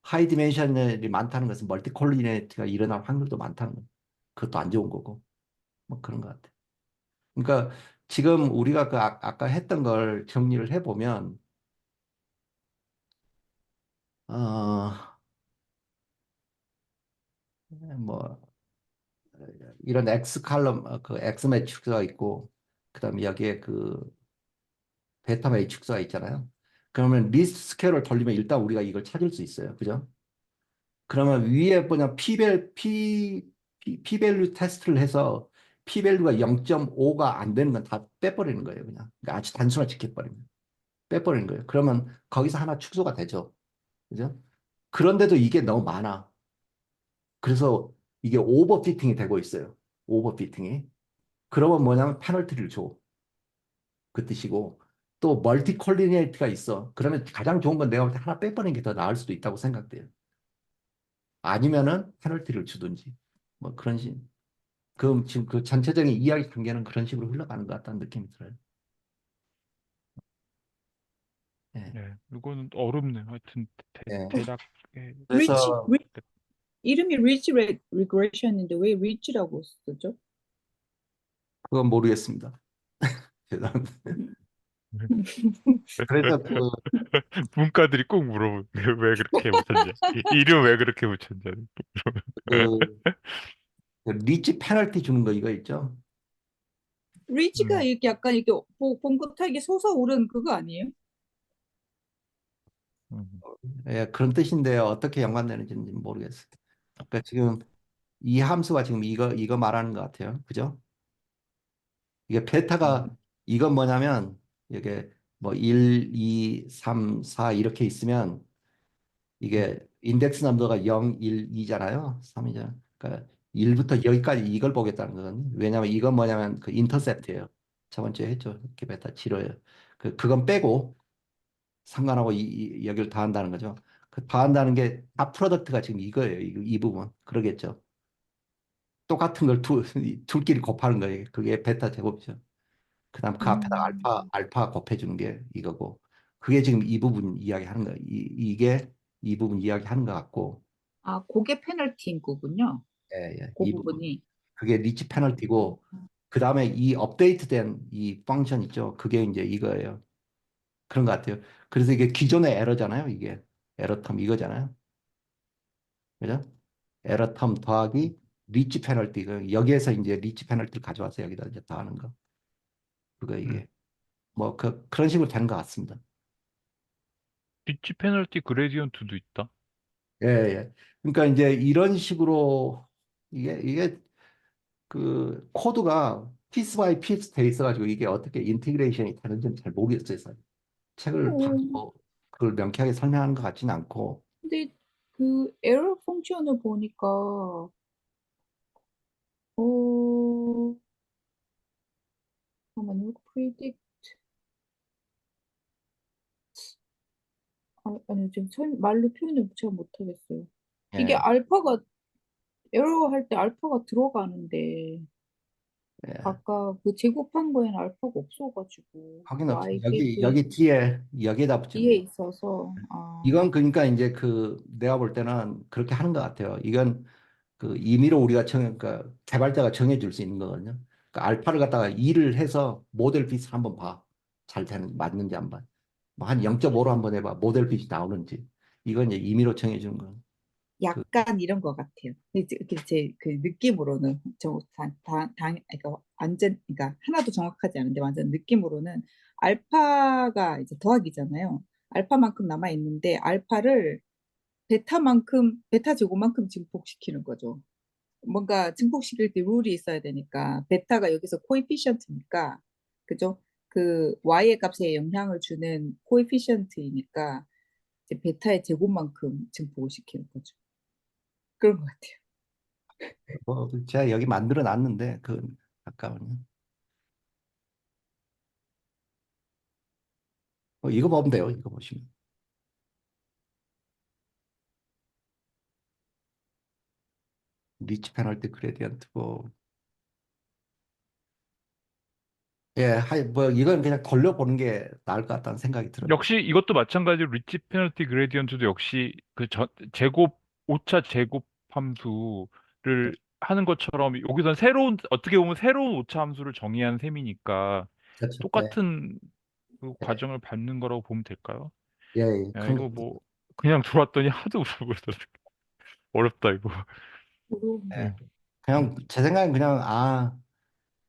S1: 하이 디멘션이 많다는 것은 멀티콜리네이티가 일어날 확률도 많다는 거. 그것도 안 좋은 거고. 뭐 그런 것 같아. 그러니까 지금 우리가 그 아까 했던 걸 정리를 해보면 어, 뭐 이런 X 칼럼 그 X 매트릭스가 있고 그다음에 여기에 그 베타 매트릭스가 있잖아요. 그러면 리스트 스퀘어를 돌리면 일단 우리가 이걸 찾을 수 있어요. 그죠? 그러면 위에 뭐냐 P 밸류 테스트를 해서 P 밸류가 0.5가 안 되는 건 다 빼버리는 거예요. 그냥 그러니까 아주 단순화 시켜버리면 빼버리는 거예요. 그러면 거기서 하나 축소가 되죠. 그죠? 그런데도 이게 너무 많아. 그래서 이게 오버피팅이 되고 있어요. 오버피팅이. 그러면 뭐냐면 페널티를 줘. 그 뜻이고 또 멀티 콜리니에이트가 있어. 그러면 가장 좋은 건 내가 볼 때 하나 빼버리는 게 더 나을 수도 있다고 생각돼요. 아니면은 페널티를 주든지 뭐 그런 식. 그 지금 그 전체적인 이야기 관계는 그런 식으로 흘러가는 것 같다는 느낌이 들어요. 예.
S3: 예, 이거는 어렵네요. 하여튼
S1: 예.
S3: 대략 예,
S2: 리치,
S1: 그래서
S2: 이름이 리치 리그레션인데 왜 리치라고 쓰죠?
S1: 그건 모르겠습니다. 죄송합니다. 그래서 그,
S3: 문과들이 꼭 물어보는 왜 그렇게 붙였냐? 이름 왜 그렇게 붙였냐?
S1: 그, 그 리치 페널티 주는 거 이거 있죠?
S2: 리치가
S3: 음,
S2: 이렇게 약간 이렇게 봉긋하게 솟아오르는 그거 아니에요?
S3: 음,
S1: 예, 그런 뜻인데 어떻게 연관되는지는 모르겠어요. 그러니까 지금 이 함수가 지금 이거 말하는 것 같아요. 그죠? 이게 베타가
S3: 음,
S1: 이건 뭐냐면 이게 뭐 1, 2, 3, 4 이렇게 있으면
S3: 음,
S1: 이게 인덱스 넘버가 0, 1, 2잖아요. 3이잖아요. 그러니까 1부터 여기까지 이걸 보겠다는 거거든요. 왜냐하면 이건 뭐냐면 그 인터셉트예요. 저번 주에 했죠. 이렇게 베타 치료예요. 그건 빼고 상관하고 여기를 더한다는 거죠. 그 더한다는 게 다 프로덕트가 지금 이거예요. 이 부분. 그러겠죠. 똑같은 걸 둘끼리 곱하는 거예요. 그게 베타 제곱이죠. 그다음 그 앞에다가
S2: 음.
S1: 알파 곱해주는 게 이거고. 그게 지금 이 부분 이야기하는 거예요. 이게 이 부분 이야기하는 것 같고.
S2: 아, 그게 페널티인 거군요.
S1: 예, 예.
S2: 그
S1: 이 부분.
S2: 부분이.
S1: 그게 리치
S2: 음.
S1: 페널티고 그다음에 이 업데이트된 이 펑션 있죠. 그게 이제 이거예요. 그런 것 같아요. 그래서 이게 기존의 에러잖아요. 이게 에러텀 이거잖아요. 그죠? 에러텀 더하기 리치 페널티. 여기에서 이제 리치 페널티를 가져와서 여기다 이제 더하는 거. 그거
S3: 음.
S1: 이게 뭐 그런 식으로 되는 것 같습니다.
S3: 리치 페널티 그레디언트도 있다.
S1: 예, 예. 그러니까 이제 이런 식으로 이게 그 코드가 피스 바이 피스 돼 있어가지고 이게 어떻게 인티그레이션이 되는지는 잘 모르겠어요. 사실. 책을
S2: 어,
S1: 봐도 그걸 명쾌하게 설명하는 것 같지는 않고.
S2: 근데 그 에러 펑션을 보니까 어, 잠깐만요. predict 아니 지금 말로 표현을 잘 못하겠어요. 이게
S1: 예,
S2: 알파가 에러 할 때 알파가 들어가는데
S1: 예.
S2: 아까 그 제곱한 거에는 알파가 없어가지고
S1: 확인 없이
S2: y
S1: 여기
S2: 께도
S1: 뒤에 여기에다 붙이는
S2: 뒤에
S1: 거예요.
S2: 있어서
S1: 이건 그러니까 이제 그 내가 볼 때는 그렇게 하는 것 같아요. 이건 그 임의로 우리가 그러니까 개발자가 정해줄 수 있는 거거든요. 그러니까 알파를 갖다가 2를 해서 모델 핏을 한번 봐. 잘 되는 맞는지 한번. 뭐한 0.5로 한번 해봐. 모델 핏이 나오는지. 이건 이제 임의로 정해주는 거. 그,
S2: 약간 이런 것 같아요. 제 느낌으로는 그러니까 완전 그러니까 하나도 정확하지 않은데 완전 느낌으로는 알파가 이제 더하기잖아요. 알파만큼 남아 있는데 알파를 베타 제곱만큼 증폭시키는 거죠. 뭔가 증폭시킬 때 룰이 있어야 되니까 베타가 여기서 코에피션트니까 그죠? 그 y의 값에 영향을 주는 코에피션트이니까 이제 베타의 제곱만큼 증폭을 시키는 거죠. 그런 것 같아요.
S1: 뭐 제가 여기 만들어 놨는데 그 잠깐만요. 이거 보면 돼요. 이거 보시면 리치 페널티 그레디언트고 뭐 이건 그냥 걸려보는 게 나을 것 같다는 생각이 들어요.
S3: 역시 이것도 마찬가지로 리치 페널티 그레디언트도 역시 제곱 오차 제곱 함수를 하는 것처럼 여기선 새로운 어떻게 보면 새로운 오차 함수를 정의한 셈이니까
S1: 그렇죠. 예,
S3: 똑같은 그
S1: 예,
S3: 과정을 밟는 거라고 보면 될까요?
S1: 예, 예.
S3: 야,
S1: 그런
S3: 이거
S1: 거.
S3: 뭐 그냥 들어왔더니 하도 물어보서 어렵다 이거.
S1: 예.
S3: 네.
S1: 그냥 제 생각엔 그냥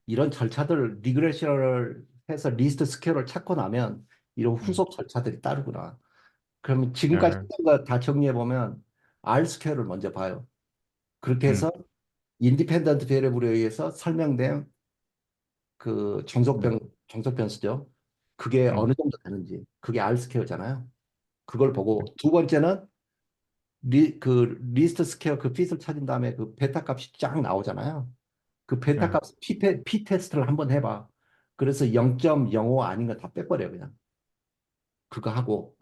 S1: 이런 절차들 리그레션을 해서 리스트 스퀘어를 찾고 나면 이런
S3: 음,
S1: 후속 절차들이 따르구나. 그러면 지금까지
S3: 네.
S1: 했던 거 다 정리해 보면 R 스퀘어를 먼저 봐요. 그렇게
S3: 음,
S1: 해서 인디펜던트 베리어블에 의해서 설명된 그
S3: 음,
S1: 정석 변수죠. 그게
S3: 음,
S1: 어느 정도 되는지 그게 R 스퀘어잖아요. 그걸 보고 두 번째는 그 리스트 스퀘어 그 핏을 찾은 다음에 그 베타 값이 쫙 나오잖아요. 그 베타
S3: 네.
S1: 값 P 테스트를 한번 해봐. 그래서 0.05 아닌 거 다 빼버려 그냥. 그거 하고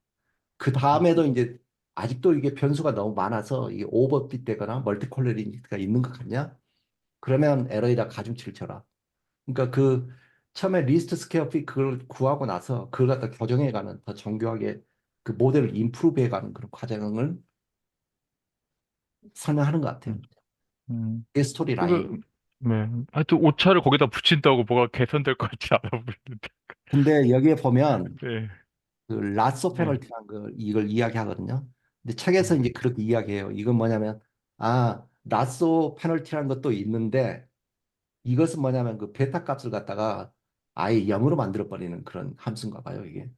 S1: 그 다음에도 이제 아직도 이게 변수가 너무 많아서 이게 오버핏 되거나 멀티콜리니티가 있는 것 같냐? 그러면 에러에다 가중치를 쳐라. 그러니까 그 처음에 리스트 스퀘어 핏 그걸 구하고 나서 그걸 갖다 교정해가는 더 정교하게 그 모델을 임프루브 해가는 그런 과정을 설명하는 것 같아요.
S3: 음, 음.
S1: 그 스토리 라인.
S3: 그, 네. 하여튼 오차를 거기다 붙인다고 뭐가 개선될 것 같지 않아 보이는데.
S1: 근데 여기에 보면
S3: 네.
S1: 그 라쏘
S3: 네.
S1: 페널티라는 걸 이걸 이야기하거든요. 근데 책에서 이제 그렇게 이야기해요. 이건 뭐냐면 라쏘 페널티라는 것도 있는데 이것은 뭐냐면 그 베타 값을 갖다가 아예 0으로 만들어 버리는 그런 함수인가 봐요, 이게.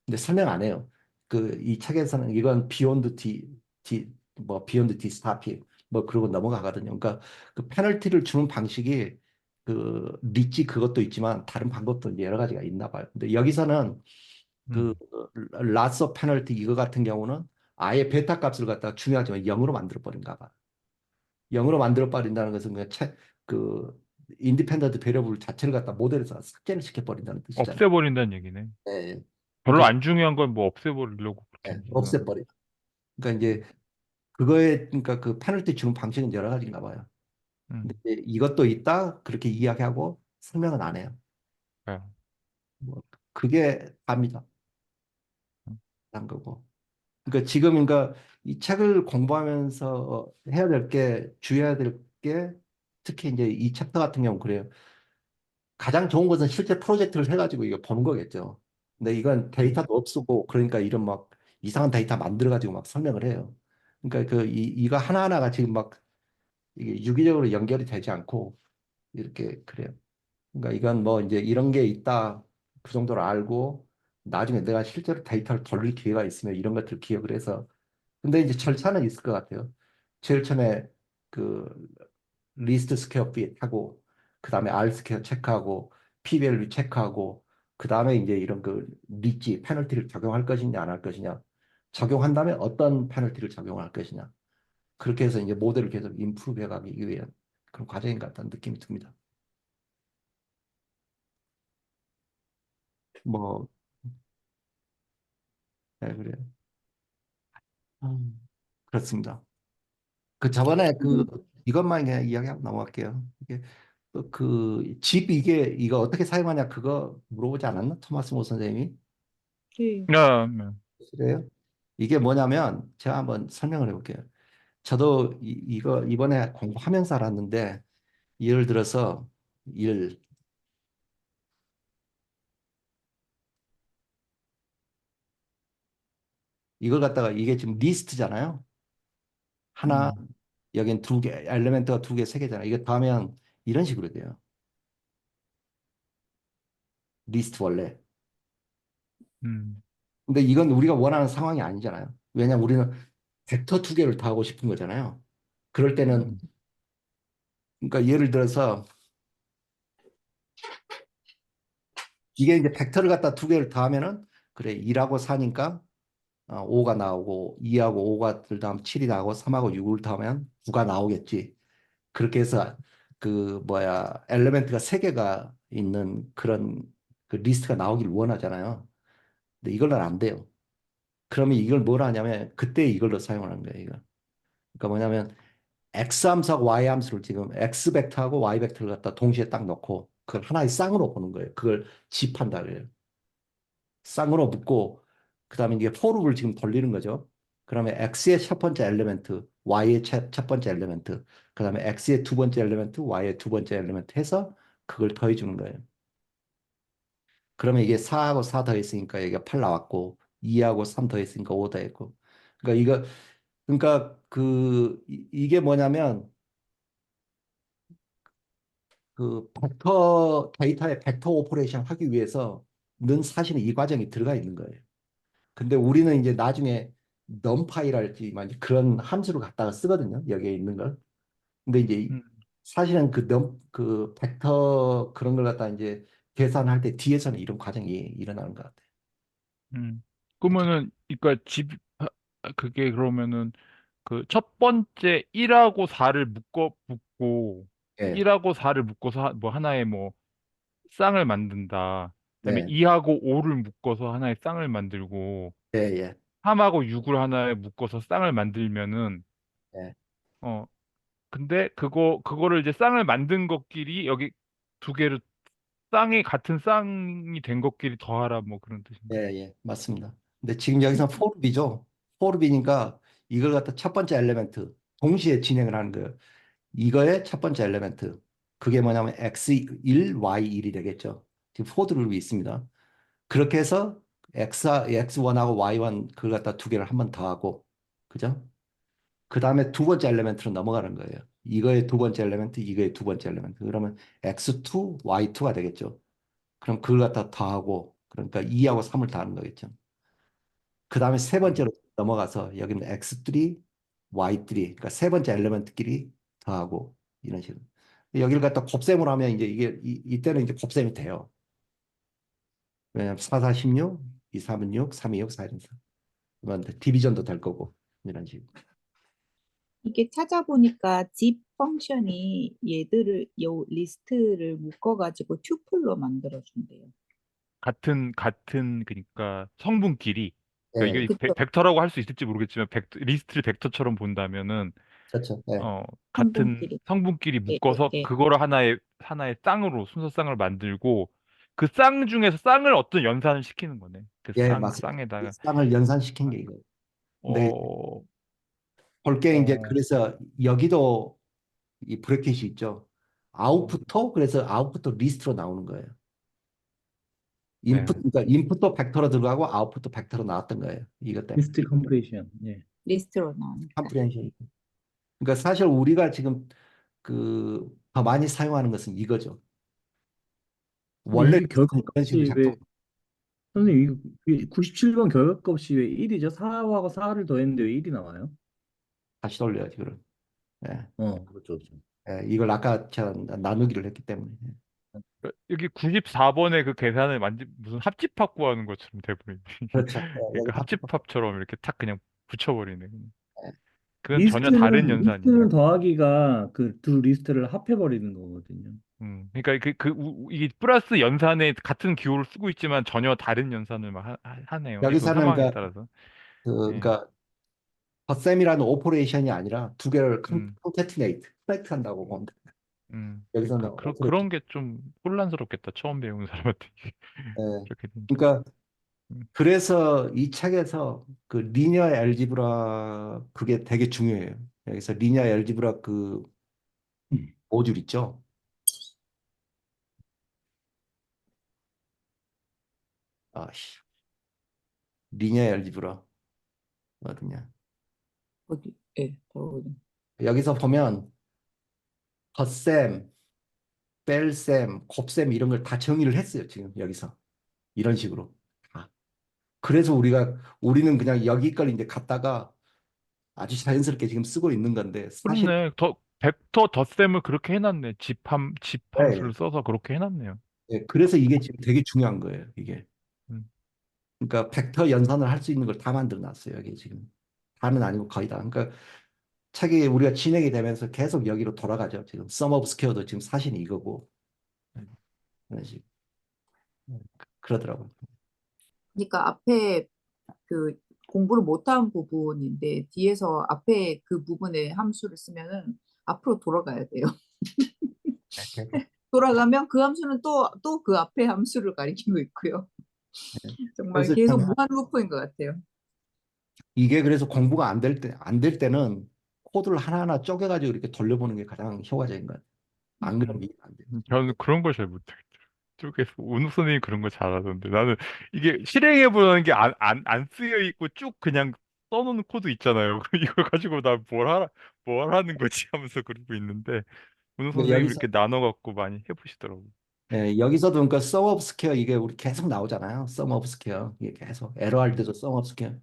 S1: 근데 설명 안 해요. 그 이 책에서는 이건 비욘드 디 스타피 뭐 그러고 넘어가거든요. 그러니까 그 페널티를 주는 방식이 그 리치 그것도 있지만 다른 방법도 이제 여러 가지가 있나 봐요. 근데 여기서는 그
S3: 음,
S1: 라서 페널티 이거 같은 경우는 아예 베타 값을 갖다가 중요하지만 0으로 만들어 버린가 봐. 0으로 만들어 버린다는 것은 그냥 그 인디펜던트 베리어블 자체를 갖다 모델에서 삭제를 시켜 버린다는 뜻이잖아요.
S3: 없애버린다는 얘기네.
S1: 예.
S3: 별로
S1: 그러니까
S3: 안 중요한 건 뭐 없애버리려고 그렇게 하는 거구나.
S1: 없애버려. 그러니까 이제 그거에 그러니까 그 페널티 주는 방식은 여러 가지인가 봐요. 근데
S3: 음,
S1: 이제 이것도 있다 그렇게 이야기하고 설명은 안 해요.
S3: 네.
S1: 뭐 그게 답니다.
S3: 음,
S1: 한 거고. 그러니까 지금 그러니까 이 책을 공부하면서 해야 될 게 주의해야 될 게 특히 이제 이 챕터 같은 경우 그래요. 가장 좋은 것은 실제 프로젝트를 해가지고 이거 보는 거겠죠. 근데 이건 데이터도 없고 그러니까 이런 막 이상한 데이터 만들어가지고 막 설명을 해요. 그러니까 이거 하나하나가 지금 막 이게 유기적으로 연결이 되지 않고 이렇게 그래요. 그러니까 이건 뭐 이제 이런 게 있다 그 정도로 알고 나중에 내가 실제로 데이터를 돌릴 기회가 있으면 이런 것들 기억을 해서 근데 이제 절차는 있을 것 같아요. 제일 처음에 그 리스트 스퀘어 핏 하고 그다음에 R 스퀘어 체크하고 P 밸류 체크하고 그다음에 이제 이런 그 리지 페널티를 적용할 것이냐 안 할 것이냐 적용한 다음에 어떤 페널티를 적용할 것이냐 그렇게 해서 이제 모델을 계속 임프루브 해가기 위한 그런 과정인 것 같다는 느낌이 듭니다. 뭐 그래요. 그렇습니다. 그 저번에 그 이것만 그냥 이야기하고 넘어갈게요. 이게 집 이거 어떻게 사용하냐 그거 물어보지 않았나? 토마스 모 선생님이
S2: 네.
S3: 네.
S1: 그래요? 이게 뭐냐면 제가 한번 설명을 해볼게요. 저도 이거 이번에 공부하면서 알았는데 예를 들어서 일 이걸 갖다가 이게 지금 리스트잖아요. 하나,
S3: 음,
S1: 여긴 두 개, 엘리멘트가 두 개, 세 개잖아. 이거 더하면 이런 식으로 돼요. 리스트 원래.
S3: 음,
S1: 근데 이건 우리가 원하는 상황이 아니잖아요. 왜냐면 우리는 벡터 두 개를 더하고 싶은 거잖아요. 그럴 때는,
S3: 음,
S1: 그러니까 예를 들어서 이게 이제 벡터를 갖다 두 개를 더하면은 그래 2하고 4니까 5가 나오고 2하고 5가 더하면 7이 나오고 3하고 6을 더하면 9가 나오겠지. 그렇게 해서 그 뭐야 엘리멘트가 세 개가 있는 그런 그 리스트가 나오길 원하잖아요. 근데 이걸로는 안 돼요. 그러면 이걸 뭘 하냐면 그때 이걸로 사용하는 거예요. 이거. 그러니까 뭐냐면 x 함수하고 y 함수를 지금 x 벡터하고 y 벡터를 갖다 동시에 딱 넣고 그걸 하나의 쌍으로 보는 거예요. 그걸 집한다 그래요. 쌍으로 묶고 그다음에 이게 포룹을 지금 돌리는 거죠. 그러면 x의 첫 번째 엘리멘트, y의 첫 번째 엘리멘트, 그다음에 x의 두 번째 엘리멘트, y의 두 번째 엘리멘트 해서 그걸 더해 주는 거예요. 그러면 이게 4하고 4 더했으니까 여기가 8 나왔고 2하고 3 더했으니까 5 더했고. 그러니까 이게 뭐냐면 그 벡터 데이터의 벡터 오퍼레이션 하기 위해서는 사실은 이 과정이 들어가 있는 거예요. 근데 우리는 이제 나중에 numpy랄지 막 그런 함수를 갖다가 쓰거든요. 여기에 있는 걸. 근데 이제
S3: 음,
S1: 사실은 그 벡터 그런 걸 갖다 이제 계산할 때 뒤에서는 이런 과정이 일어나는 것 같아요.
S3: 음.
S1: 그렇죠?
S3: 그러면은, 그러니까 그게 그러면은 그 첫 번째 1하고 4를 묶고
S1: 예,
S3: 1하고 4를 묶어서 뭐 하나의 뭐 쌍을 만든다. 그다음에
S1: 네,
S3: 2하고 5를 묶어서 하나의 쌍을 만들고
S1: 예, 예,
S3: 3하고 6을 하나에 묶어서 쌍을 만들면은
S1: 예,
S3: 어 근데 그거를 이제 쌍을 만든 것끼리 여기 두 개를 쌍이 같은 쌍이 된 것끼리 더하라 뭐 그런
S1: 예,
S3: 뜻인가?
S1: 예, 맞습니다. 근데 지금 여기서 포르비죠. 포르비니까 이걸 갖다 첫 번째 엘리멘트 동시에 진행을 하는 거예요. 이거의 첫 번째 엘리멘트. 그게 뭐냐면 x1, y1이 되겠죠. 지금 포드 룰이 있습니다. 그렇게 해서 x1하고 y1 그걸 갖다 두 개를 한 번 더 하고, 그죠? 그 다음에 두 번째 엘리멘트로 넘어가는 거예요. 이거의 두 번째 엘리멘트, 이거의 두 번째 엘리멘트. 그러면 x2, y2가 되겠죠. 그럼 그걸 갖다 더 하고, 그러니까 2하고 3을 더하는 거겠죠. 그 다음에 세
S3: 음,
S1: 번째로 넘어가서 여기는 x3, y3, 그러니까 세 번째 엘리멘트끼리 더하고 이런 식으로. 여기를 갖다 곱셈으로 하면 이제 이때는 이제 곱셈이 돼요. 왜냐면 4, 4, 16, 2, 3은 6, 3, 2, 6, 4, 1, 4. 그러면 디비전도 될 거고 이런 식으로.
S2: 이게 찾아보니까 집 펑션이 얘들을 요 리스트를 묶어가지고 튜플로 만들어준대요.
S3: 같은 그러니까 성분끼리 그러니까
S1: 예,
S3: 이게
S2: 그쵸?
S3: 벡터라고 할 수 있을지 모르겠지만 리스트를 벡터처럼 본다면은
S1: 그렇죠. 예,
S3: 같은
S2: 성분끼리.
S3: 성분끼리
S2: 예, 예,
S3: 묶어서
S2: 예.
S3: 그거를 하나의 쌍으로 순서 쌍을 만들고 그 쌍 중에서 쌍을 어떤 연산을 시키는 거네. 그
S1: 예, 맞습니다. 이
S3: 쌍에다가
S1: 쌍을 연산시킨 게 이거예요. 근데
S3: 어,
S1: 볼게 이제
S3: 어,
S1: 그래서 여기도 이 브래킷이 있죠.
S3: 음,
S1: 아웃풋도 그래서 아웃풋도 리스트로 나오는 거예요.
S3: 네.
S1: 그러니까 인풋도 벡터로 들어가고 아웃풋도 벡터로 나왔던 거예요. 이것 때문에.
S4: 리스트 컴프레이션. 예.
S2: 리스트로 나오니까.
S1: 컴프레hension. 그러니까 사실 우리가 지금 그 더 많이 사용하는 것은 이거죠.
S4: 근데
S1: 원래
S4: 이게
S1: 리스트는 이런 식으로
S4: 결과값이
S1: 작동.
S4: 왜 선생님 이게 97번 결과값이 왜 1이죠? 4하고 4를 더했는데 왜 1이 나와요?
S1: 다시 돌려야지 그걸. 예.
S4: 그렇죠, 그렇죠.
S1: 예. 이걸 아까 제가 나누기를 했기 때문에.
S3: 여기 94번에 그 계산을 무슨 합집합 구하는 것처럼 돼버리네.
S1: 그렇죠. 예. 여기
S3: 그러니까
S1: 합
S3: 합집합처럼 이렇게 탁 그냥 붙여버리네.
S1: 예.
S3: 그건 전혀 다른 연산이네.
S4: 리스트는 더하기가 그 두 리스트를 합해버리는 거거든요.
S3: 그러니까 이게 플러스 연산에 같은 기호를 쓰고 있지만 전혀 다른 연산을 막 하네요. 그
S1: 여기서는
S3: 상황에
S1: 그러니까
S3: 따라서. 예.
S1: 그러니까 덧셈이라는 오퍼레이션이 아니라 두 개를
S3: 음,
S1: 컨캐티네이트, 커넥트 한다고 보면 돼. 여기서는
S3: 그런
S1: 오퍼레이션.
S3: 게 좀 혼란스럽겠다. 처음 배우는 사람한테
S1: 예.
S3: 그렇게 되니까.
S1: 그러니까
S3: 음,
S1: 그래서 이 책에서 그 리니어 알지브라 그게 되게 중요해요. 여기서 리니어 알지브라 그
S4: 음.
S1: 모듈 있죠. 리니어 알지브라 어디냐?
S2: 어디? 예, 프로그램.
S1: 여기서 보면 덧셈, 뺄셈, 곱셈 이런 걸 다 정의를 했어요. 지금 여기서 이런 식으로. 다. 그래서 우리는 그냥 여기 걸 이제 갖다가 아주 자연스럽게 지금 쓰고 있는 건데 사실
S3: 그렇네. 벡터 덧셈을 그렇게 해놨네. 집
S1: 네,
S3: 함수를 써서 그렇게 해놨네요.
S1: 네, 그래서 이게 지금 되게 중요한 거예요. 이게.
S3: 음.
S1: 그러니까 벡터 연산을 할 수 있는 걸 다 만들어 놨어요. 여기 지금. 다는 아니고 거의 다. 그러니까 책이 우리가 진행이 되면서 계속 여기로 돌아가죠. 지금 썸 오브 스퀘어도 지금 사실이 이거고. 그런 식. 그러더라고요.
S2: 그러니까 앞에 그 공부를 못한 부분인데 뒤에서 앞에 그 부분에 함수를 쓰면은 앞으로 돌아가야 돼요.
S1: 네, 계속.
S2: 돌아가면 그 함수는 또 그 앞에 함수를 가리키고 있고요.
S1: 네.
S2: 정말
S1: 그래서
S2: 계속
S1: 참
S2: 무한 루프인 것 같아요.
S1: 이게 그래서 공부가 안 될 때는 코드를 하나하나 쪼개가지고 이렇게 돌려보는 게 가장 효과적인 것 같아요. 안 그러면 이해 안 돼요.
S3: 저는 그런 걸 잘 못하겠더라고요. 쪽에서 운욱 선생님이 그런 거 잘하던데 나는 이게 실행해보는 게 안 쓰여 있고 쭉 그냥 써놓는 코드 있잖아요. 이걸 가지고 나 뭘 하는 거지 하면서 그러고 있는데 운욱
S1: 근데
S3: 선생님이
S1: 여기서
S3: 이렇게 나눠갖고 많이 해보시더라고요.
S1: 여기서도 그러니까 썸 오브 스퀘어 이게 우리 계속 나오잖아요. 썸 오브 스퀘어 이게 계속 에러 할 때도 썸 오브 스퀘어.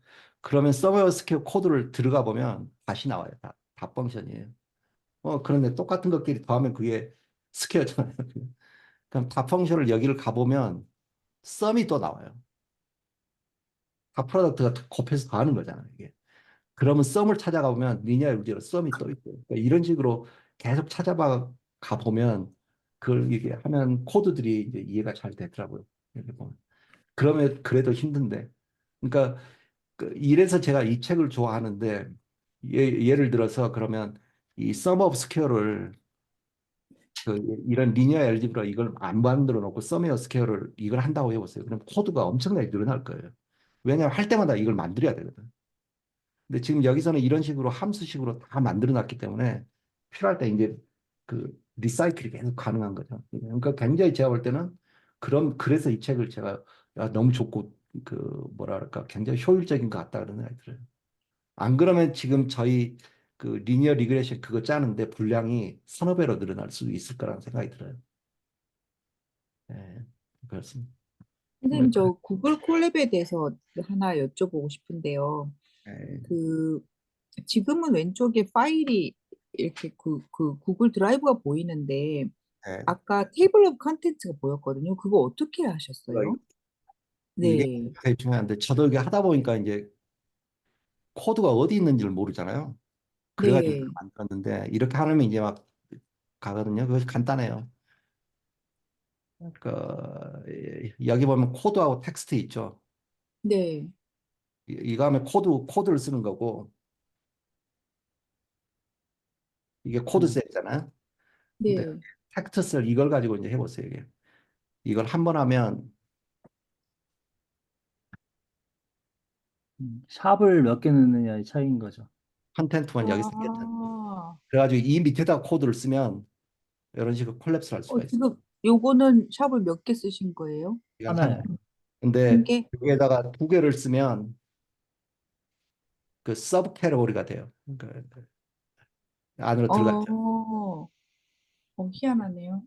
S1: 그러면 썸 오브 스퀘어 코드를 들어가 보면 다시 나와요. 다 펑션이에요. 그런데 똑같은 것끼리 더하면 그게 스퀘어잖아요. 그럼 다 펑션을 여기를 가보면 썸이 또 나와요. 다 프로덕트가 곱해서 더하는 거잖아요. 이게. 그러면 썸을 찾아가 보면 리니어 알gebra 썸이 또 있고 그러니까 이런 식으로 계속 찾아봐 가 보면 그걸 이게 하면 코드들이 이제 이해가 잘 되더라고요. 이렇게 보면. 그러면 그래도 힘든데. 그러니까 이래서 제가 이 책을 좋아하는데 예를 들어서 그러면 이 썸 오브 스퀘어를 이런 리니어 알gebra 이걸 안 만들어 놓고 썸웨어 스퀘어를 이걸 한다고 해보세요. 그럼 코드가 엄청나게 늘어날 거예요. 왜냐하면 할 때마다 이걸 만들어야 되거든. 근데 지금 여기서는 이런 식으로 함수식으로 다 만들어 놨기 때문에 필요할 때 이제 그 리사이클이 계속 가능한 거죠. 그러니까 굉장히 제가 볼 때는 그래서 이 책을 제가 야, 너무 좋고 그 뭐라 그럴까 굉장히 효율적인 것 같다 그런 생각이 들어요. 안 그러면 지금 저희 그 리니어 리그레션 그거 짜는데 분량이 서너 배로 늘어날 수 있을 거라는 생각이 들어요. 네, 그렇습니다.
S2: 선생님, 저 구글 콜랩에 대해서 하나 여쭤보고 싶은데요.
S1: 네,
S2: 그 지금은 왼쪽에 파일이 이렇게 그 구글 드라이브가 보이는데
S1: 네.
S2: 아까 테이블 오브 컨텐츠가 보였거든요. 그거 어떻게
S1: 이거-
S2: 하셨어요?
S1: 이게
S2: 네,
S1: 되게 중요한데 저도 이게 하다 보니까 이제 코드가 어디 있는지를 모르잖아요. 그래가지고 이걸
S2: 네,
S1: 만들었는데 이렇게 하면 이제 막 가거든요. 그것이 간단해요. 여기 보면 코드하고 텍스트 있죠.
S2: 네,
S1: 이거 하면 코드를 쓰는 거고 이게 코드
S2: 음,
S1: 셀이잖아요. 근데
S2: 네.
S1: 텍스트 셀 이걸 가지고 이제 해보세요. 이걸 한 번 하면
S4: 샵을 몇 개 넣느냐의 차이인 거죠.
S1: 컨텐트만 여기 생겼잖아요.
S2: 아,
S1: 그래가지고 이 밑에다 코드를 쓰면 이런 식으로 콜랩스를 할 수가 있어요.
S2: 지금 요거는 샵을 몇 개 쓰신 거예요?
S1: 이건 한
S4: 하나에.
S1: 개.
S2: 한
S1: 근데
S2: 개?
S1: 여기에다가 두 개를 쓰면 그 서브 캐러고리가 돼요. 안으로 들어갔죠.
S2: 어, 희한하네요.